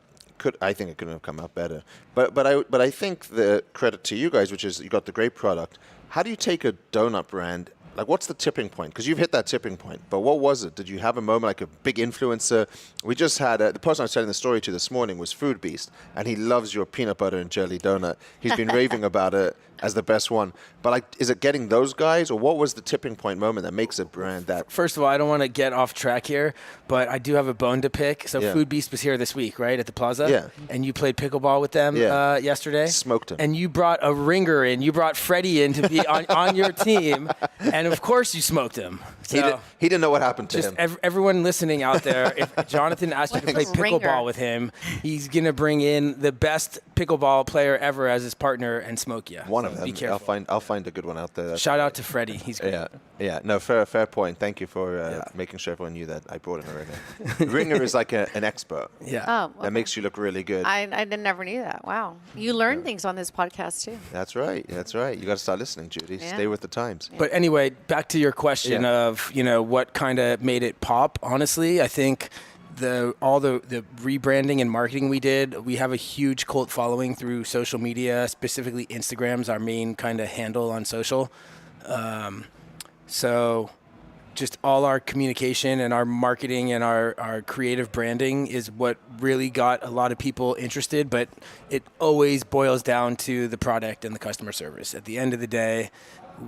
[SPEAKER 3] I think it could have come out better. But I think the credit to you guys, which is you got the great product. How do you take a donut brand? Like, what's the tipping point? Because you've hit that tipping point. But what was it? Did you have a moment, like a big influencer? We just had the person I was telling the story to this morning was Food Beast, and he loves your peanut butter and jelly donut. He's been raving about it as the best one. But like, is it getting those guys, or what was the tipping point moment that makes a brand that?
[SPEAKER 5] First of all, I don't want to get off track here, but I do have a bone to pick. So
[SPEAKER 3] Yeah.
[SPEAKER 5] Food Beast was here this week, right, at the Plaza?
[SPEAKER 3] Yeah.
[SPEAKER 5] And you played pickleball with them
[SPEAKER 3] Yeah.
[SPEAKER 5] yesterday?
[SPEAKER 3] Smoked him.
[SPEAKER 5] And you brought a ringer in. You brought Freddie in to be on your team. And, of course, you smoked him. So
[SPEAKER 3] He didn't know what happened to
[SPEAKER 5] just
[SPEAKER 3] him.
[SPEAKER 5] everyone listening out there, if Jonathan asked you to play
[SPEAKER 6] Ringer.
[SPEAKER 5] pickleball with him, he's going to bring in the best pickleball player ever as his partner and smoke you.
[SPEAKER 3] One
[SPEAKER 5] So
[SPEAKER 3] of them.
[SPEAKER 5] Be careful.
[SPEAKER 3] I'll find a good one out there. That's-
[SPEAKER 5] Shout out to Freddie. He's great.
[SPEAKER 3] Yeah. No, fair point. Thank you for making sure everyone knew that I brought in a ringer. Ringer is like an expert.
[SPEAKER 5] Yeah.
[SPEAKER 6] Oh,
[SPEAKER 3] That makes you look really good.
[SPEAKER 6] I never knew that. Wow. You learn things on this podcast, too.
[SPEAKER 3] That's right. You got to start listening, Judy.
[SPEAKER 6] Yeah.
[SPEAKER 3] Stay with the times.
[SPEAKER 5] But anyway, back to your question
[SPEAKER 3] Yeah.
[SPEAKER 5] of, what kind of made it pop. Honestly, I think all the rebranding and marketing we did, we have a huge cult following through social media, specifically Instagram's our main kind of handle on social. So just all our communication and our marketing and our creative branding is what really got a lot of people interested, but it always boils down to the product and the customer service. At the end of the day,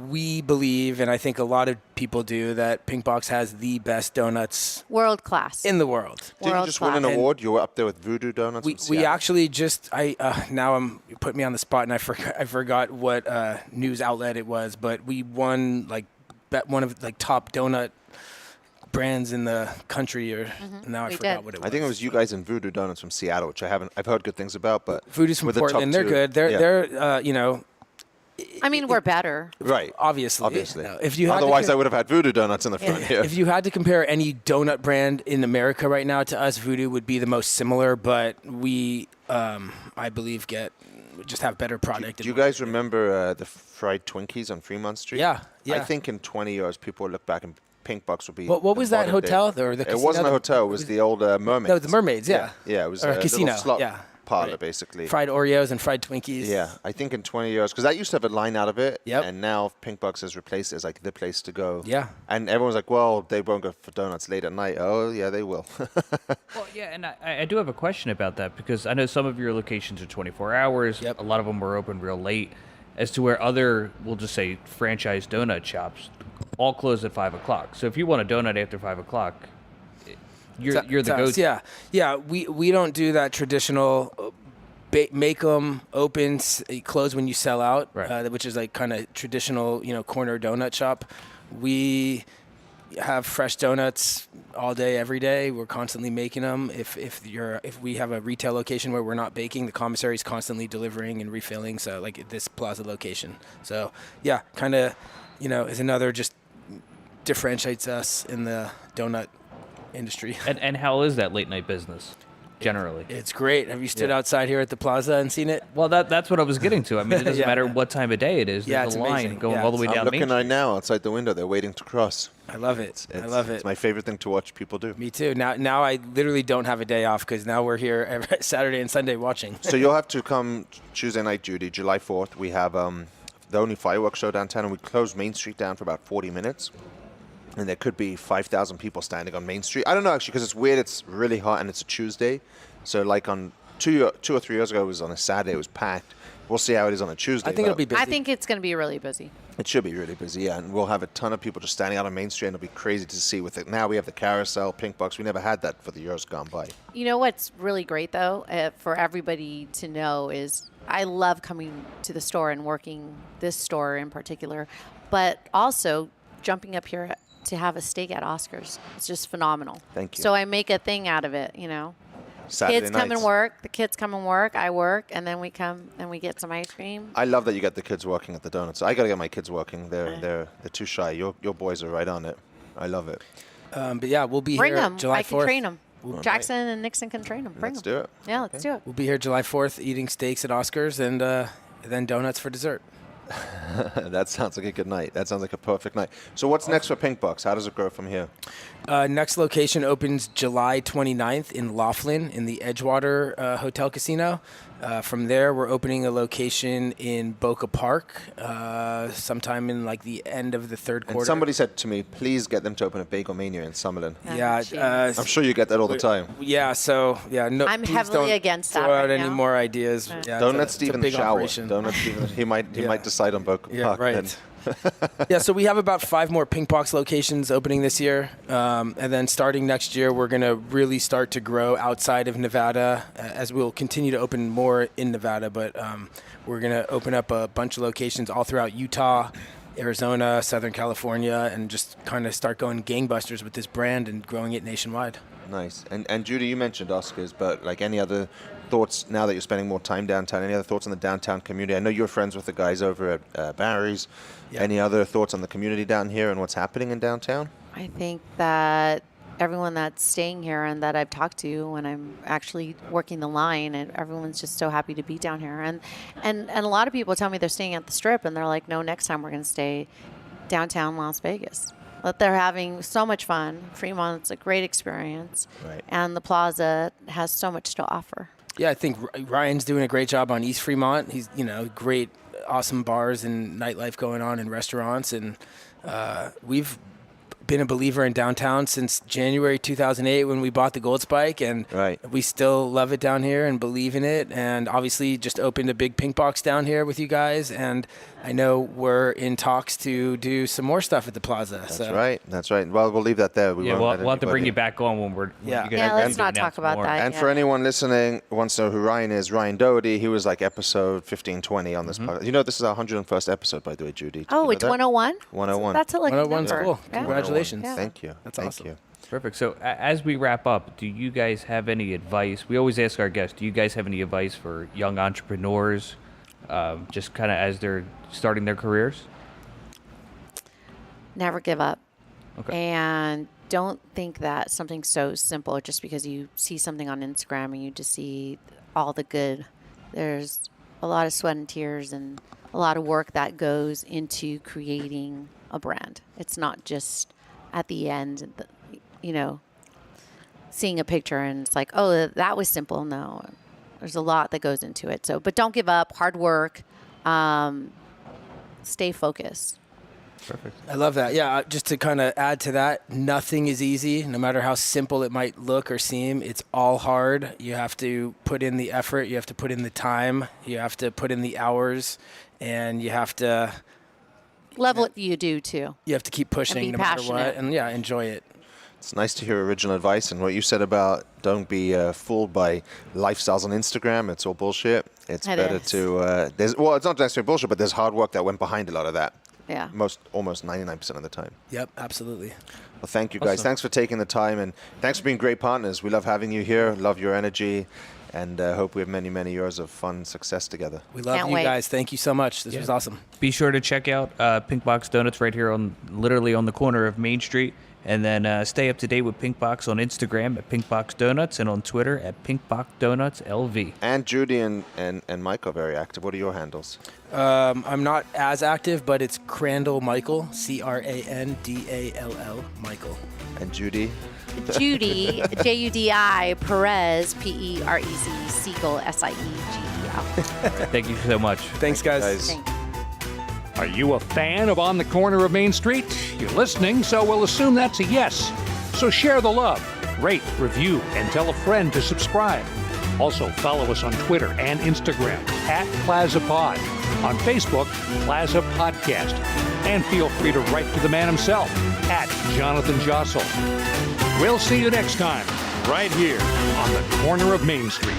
[SPEAKER 5] we believe, and I think a lot of people do, that Pinkbox has the best donuts
[SPEAKER 6] World class.
[SPEAKER 5] in the world.
[SPEAKER 3] Did you
[SPEAKER 6] World
[SPEAKER 3] just win an
[SPEAKER 6] class.
[SPEAKER 3] award? You were up there with Voodoo Donuts.
[SPEAKER 5] We
[SPEAKER 3] from Seattle.
[SPEAKER 5] actually just now I'm put me on the spot and I forgot what news outlet it was, but we won one of top donut brands in the country, or now I
[SPEAKER 6] We
[SPEAKER 5] forgot
[SPEAKER 6] did.
[SPEAKER 5] what it was.
[SPEAKER 3] I think it was you guys in Voodoo Donuts from Seattle, which I've heard good things about. But
[SPEAKER 5] Voodoo's from
[SPEAKER 3] with the top
[SPEAKER 5] Portland. They're
[SPEAKER 3] two.
[SPEAKER 5] good.
[SPEAKER 3] Yeah.
[SPEAKER 5] They're
[SPEAKER 6] I mean, we're better.
[SPEAKER 3] right.
[SPEAKER 5] obviously. If you had
[SPEAKER 3] Otherwise,
[SPEAKER 5] to
[SPEAKER 3] I would have had Voodoo Donuts in the front here.
[SPEAKER 5] If you had to compare any donut brand in America right now to us, Voodoo would be the most similar, but we, I believe, just have better product.
[SPEAKER 3] Do you guys remember the fried Twinkies on Fremont Street?
[SPEAKER 5] Yeah.
[SPEAKER 3] I think in 20 years, people will look back and Pinkbox will be.
[SPEAKER 5] What
[SPEAKER 3] the
[SPEAKER 5] was that
[SPEAKER 3] modern day-
[SPEAKER 5] hotel? Or the
[SPEAKER 3] It
[SPEAKER 5] casino?
[SPEAKER 3] wasn't a hotel. It was the old Mermaids.
[SPEAKER 5] No, the Mermaids, yeah.
[SPEAKER 3] Yeah, it was
[SPEAKER 5] Or a
[SPEAKER 3] a
[SPEAKER 5] casino,
[SPEAKER 3] little slot
[SPEAKER 5] yeah.
[SPEAKER 3] parlor,
[SPEAKER 5] Right.
[SPEAKER 3] basically.
[SPEAKER 5] Fried Oreos and fried Twinkies.
[SPEAKER 3] Yeah, I think in 20 years, because that used to have a line out of it,
[SPEAKER 5] Yep.
[SPEAKER 3] and now Pinkbox has replaced it as like the place to go.
[SPEAKER 5] Yeah.
[SPEAKER 3] And everyone's like, well, they won't go for donuts late at night. Oh, yeah, they will.
[SPEAKER 4] Well, yeah, and I do have a question about that because I know some of your locations are 24 hours.
[SPEAKER 5] Yep.
[SPEAKER 4] A lot of them are open real late, as to where other, we'll just say, franchise donut shops all close at 5 o'clock. So if you want a donut after 5 o'clock, you're the
[SPEAKER 5] It's us,
[SPEAKER 4] go-to.
[SPEAKER 5] Yeah. We don't do that traditional make them open, close when you sell out,
[SPEAKER 4] Right.
[SPEAKER 5] which is like kind of traditional, corner donut shop. We have fresh donuts all day, every day. We're constantly making them. If we have a retail location where we're not baking, the commissary is constantly delivering and refilling. So like at this Plaza location. So yeah, kind of, is another just differentiates us in the donut industry.
[SPEAKER 4] And how is that late night business, generally?
[SPEAKER 5] It's great. Have you stood outside here at the Plaza and seen it?
[SPEAKER 4] Well, that's what I was getting to. I mean, it doesn't
[SPEAKER 5] Yeah.
[SPEAKER 4] matter what time of day it is.
[SPEAKER 5] Yeah,
[SPEAKER 4] There's
[SPEAKER 5] it's
[SPEAKER 4] a line
[SPEAKER 5] amazing.
[SPEAKER 4] going
[SPEAKER 5] Yeah,
[SPEAKER 4] all the way
[SPEAKER 3] I'm
[SPEAKER 4] down Main
[SPEAKER 3] looking
[SPEAKER 4] Street.
[SPEAKER 3] right now outside the window. They're waiting to cross.
[SPEAKER 5] I love it. I love it.
[SPEAKER 3] It's my favorite thing to watch people do.
[SPEAKER 5] Me too. Now I literally don't have a day off because now we're here every Saturday and Sunday watching.
[SPEAKER 3] So you'll have to come Tuesday night, Judy, July 4th. We have the only fireworks show downtown, and we close Main Street down for about 40 minutes. And there could be 5,000 people standing on Main Street. I don't know, actually, because it's weird. It's really hot, and it's a Tuesday. So like on two or 3 years ago, it was on a Saturday. It was packed. We'll see how it is on a Tuesday.
[SPEAKER 5] I think
[SPEAKER 3] but
[SPEAKER 5] it'll be busy.
[SPEAKER 6] I think it's going to be really busy.
[SPEAKER 3] It should be really busy, yeah. And we'll have a ton of people just standing out on Main Street, and it'll be crazy to see with it. Now we have the Carousel, Pinkbox. We never had that for the years gone by.
[SPEAKER 6] You know what's really great, though, for everybody to know is I love coming to the store and working this store in particular, but also jumping up here to have a steak at Oscar's. It's just phenomenal.
[SPEAKER 3] Thank you.
[SPEAKER 6] So I make a thing out of it,
[SPEAKER 3] Saturday
[SPEAKER 6] Kids come
[SPEAKER 3] nights.
[SPEAKER 6] and work. The kids come and work. I work, and then we come and we get some ice cream.
[SPEAKER 3] I love that you got the kids working at the donuts. I got to get my kids working. They're too shy. Your boys are right on it. I love it.
[SPEAKER 5] But yeah, we'll be
[SPEAKER 6] Bring
[SPEAKER 5] here
[SPEAKER 6] them.
[SPEAKER 5] July
[SPEAKER 6] I
[SPEAKER 5] 4th.
[SPEAKER 6] can train them. Jackson and Nixon can train them. Bring
[SPEAKER 3] Let's
[SPEAKER 6] them.
[SPEAKER 3] do it.
[SPEAKER 6] Yeah, let's do it.
[SPEAKER 5] We'll be here July 4th eating steaks at Oscar's and then donuts for dessert.
[SPEAKER 3] That sounds like a good night. That sounds like a perfect night. So what's next for Pinkbox? How does it grow from here?
[SPEAKER 5] Next location opens July 29th in Laughlin in the Edgewater Hotel Casino. From there, we're opening a location in Boca Park sometime in like the end of the third quarter.
[SPEAKER 3] And somebody said to me, please get them to open a Bagelmania in Summerlin.
[SPEAKER 5] Yeah,
[SPEAKER 3] I'm sure you get that all the time.
[SPEAKER 5] Yeah, so yeah, no.
[SPEAKER 6] I'm
[SPEAKER 5] please
[SPEAKER 6] heavily
[SPEAKER 5] don't
[SPEAKER 6] against
[SPEAKER 5] throw
[SPEAKER 6] that
[SPEAKER 5] out
[SPEAKER 6] right
[SPEAKER 5] any
[SPEAKER 6] now.
[SPEAKER 5] more ideas. Yeah,
[SPEAKER 3] Don't let
[SPEAKER 5] it's a
[SPEAKER 3] Steven
[SPEAKER 5] big
[SPEAKER 3] shower.
[SPEAKER 5] operation.
[SPEAKER 3] Don't let Steven. He might decide on Boca
[SPEAKER 5] Yeah,
[SPEAKER 3] Park.
[SPEAKER 5] right.
[SPEAKER 3] Then.
[SPEAKER 5] Yeah, so we have about 5 more Pinkbox locations opening this year. And then starting next year, we're going to really start to grow outside of Nevada as we'll continue to open more in Nevada. But we're going to open up a bunch of locations all throughout Utah, Arizona, Southern California, and just kind of start going gangbusters with this brand and growing it nationwide.
[SPEAKER 3] Nice. And Judy, you mentioned Oscars, but like any other thoughts now that you're spending more time downtown? Any other thoughts on the downtown community? I know you're friends with the guys over at Barry's.
[SPEAKER 5] Yeah.
[SPEAKER 3] Any other thoughts on the community down here and what's happening in downtown?
[SPEAKER 6] I think that everyone that's staying here and that I've talked to when I'm actually working the line, and everyone's just so happy to be down here. And a lot of people tell me they're staying at the Strip, and they're like, no, next time we're going to stay downtown Las Vegas. But they're having so much fun. Fremont's a great experience.
[SPEAKER 3] Right.
[SPEAKER 6] And the Plaza has so much to offer.
[SPEAKER 5] Yeah, I think Ryan's doing a great job on East Fremont. He's, great, awesome bars and nightlife going on and restaurants. And we've been a believer in downtown since January 2008 when we bought the Gold Spike, and
[SPEAKER 3] Right.
[SPEAKER 5] we still love it down here and believe in it. And obviously just opened a big Pinkbox down here with you guys, and I know we're in talks to do some more stuff at the Plaza.
[SPEAKER 3] That's right. That's right. Well, we'll leave that there. We
[SPEAKER 4] Yeah,
[SPEAKER 3] won't
[SPEAKER 4] we'll have to bring
[SPEAKER 3] anybody-
[SPEAKER 4] you back on when we're.
[SPEAKER 5] Yeah.
[SPEAKER 4] you guys
[SPEAKER 6] Yeah,
[SPEAKER 4] are
[SPEAKER 6] let's
[SPEAKER 4] gonna
[SPEAKER 6] not talk
[SPEAKER 4] announce
[SPEAKER 6] about
[SPEAKER 4] more.
[SPEAKER 6] that.
[SPEAKER 3] And
[SPEAKER 6] Yeah.
[SPEAKER 3] for anyone listening who wants to know who Ryan is, Ryan Doherty, he was like episode 15, 20 on this podcast. You know, this is our 101st episode, by the way, Judy. Did you
[SPEAKER 6] Oh,
[SPEAKER 3] know
[SPEAKER 6] it's
[SPEAKER 3] that?
[SPEAKER 6] 101?
[SPEAKER 3] 101.
[SPEAKER 6] That's a lucky
[SPEAKER 5] 101's
[SPEAKER 6] number.
[SPEAKER 5] cool.
[SPEAKER 6] Yeah.
[SPEAKER 5] Congratulations.
[SPEAKER 6] Yeah.
[SPEAKER 3] Thank you.
[SPEAKER 5] That's
[SPEAKER 3] Thank
[SPEAKER 5] awesome.
[SPEAKER 3] you.
[SPEAKER 4] Perfect. So as we wrap up, do you guys have any advice? We always ask our guests, do you guys have any advice for young entrepreneurs, just kind of as they're starting their careers?
[SPEAKER 6] Never give up.
[SPEAKER 4] Okay.
[SPEAKER 6] And don't think that something's so simple just because you see something on Instagram and you just see all the good. There's a lot of sweat and tears and a lot of work that goes into creating a brand. It's not just at the end, seeing a picture and it's like, oh, that was simple. No, there's a lot that goes into it. So, but don't give up. Hard work. Stay focused.
[SPEAKER 4] Perfect.
[SPEAKER 5] I love that. Yeah, just to kind of add to that, nothing is easy. No matter how simple it might look or seem, it's all hard. You have to put in the effort. You have to put in the time. You have to put in the hours. And you have to
[SPEAKER 6] Love what you do too.
[SPEAKER 5] you have to keep pushing
[SPEAKER 6] be
[SPEAKER 5] no matter what.
[SPEAKER 6] passionate.
[SPEAKER 5] And yeah, enjoy it.
[SPEAKER 3] It's nice to hear original advice, and what you said about don't be fooled by lifestyles on Instagram. It's all bullshit. It's
[SPEAKER 6] It
[SPEAKER 3] better
[SPEAKER 6] is.
[SPEAKER 3] to it's not necessarily bullshit, but there's hard work that went behind a lot of that.
[SPEAKER 6] Yeah.
[SPEAKER 3] Almost 99% of the time.
[SPEAKER 5] Yep, absolutely.
[SPEAKER 3] Well, thank you guys.
[SPEAKER 4] Awesome.
[SPEAKER 3] Thanks for taking the time, and thanks for being great partners. We love having you here. Love your energy, and hope we have many, many years of fun success together.
[SPEAKER 5] We love
[SPEAKER 6] Can't
[SPEAKER 5] you
[SPEAKER 6] wait.
[SPEAKER 5] guys. Thank you so much. This was awesome.
[SPEAKER 4] Be sure to check out Pinkbox Donuts right here literally on the corner of Main Street. And then stay up to date with Pinkbox on Instagram at Pinkbox Donuts and on Twitter at Pinkbox Donuts LV.
[SPEAKER 3] And Judy and Mike are very active. What are your handles?
[SPEAKER 5] I'm not as active, but it's Crandall Michael, Crandall Michael.
[SPEAKER 3] And Judy?
[SPEAKER 6] Judy, Judi, Perez, Perez, Siegel, Siegel.
[SPEAKER 4] Thank you so much.
[SPEAKER 5] Thanks, guys.
[SPEAKER 6] Thank you.
[SPEAKER 1] Are you a fan of On the Corner of Main Street? You're listening, so we'll assume that's a yes. So share the love, rate, review, and tell a friend to subscribe. Also, follow us on Twitter and Instagram at Plaza Pod, on Facebook, Plaza Podcast, and feel free to write to the man himself at Jonathan Jossel. We'll see you next time, right here on the corner of Main Street.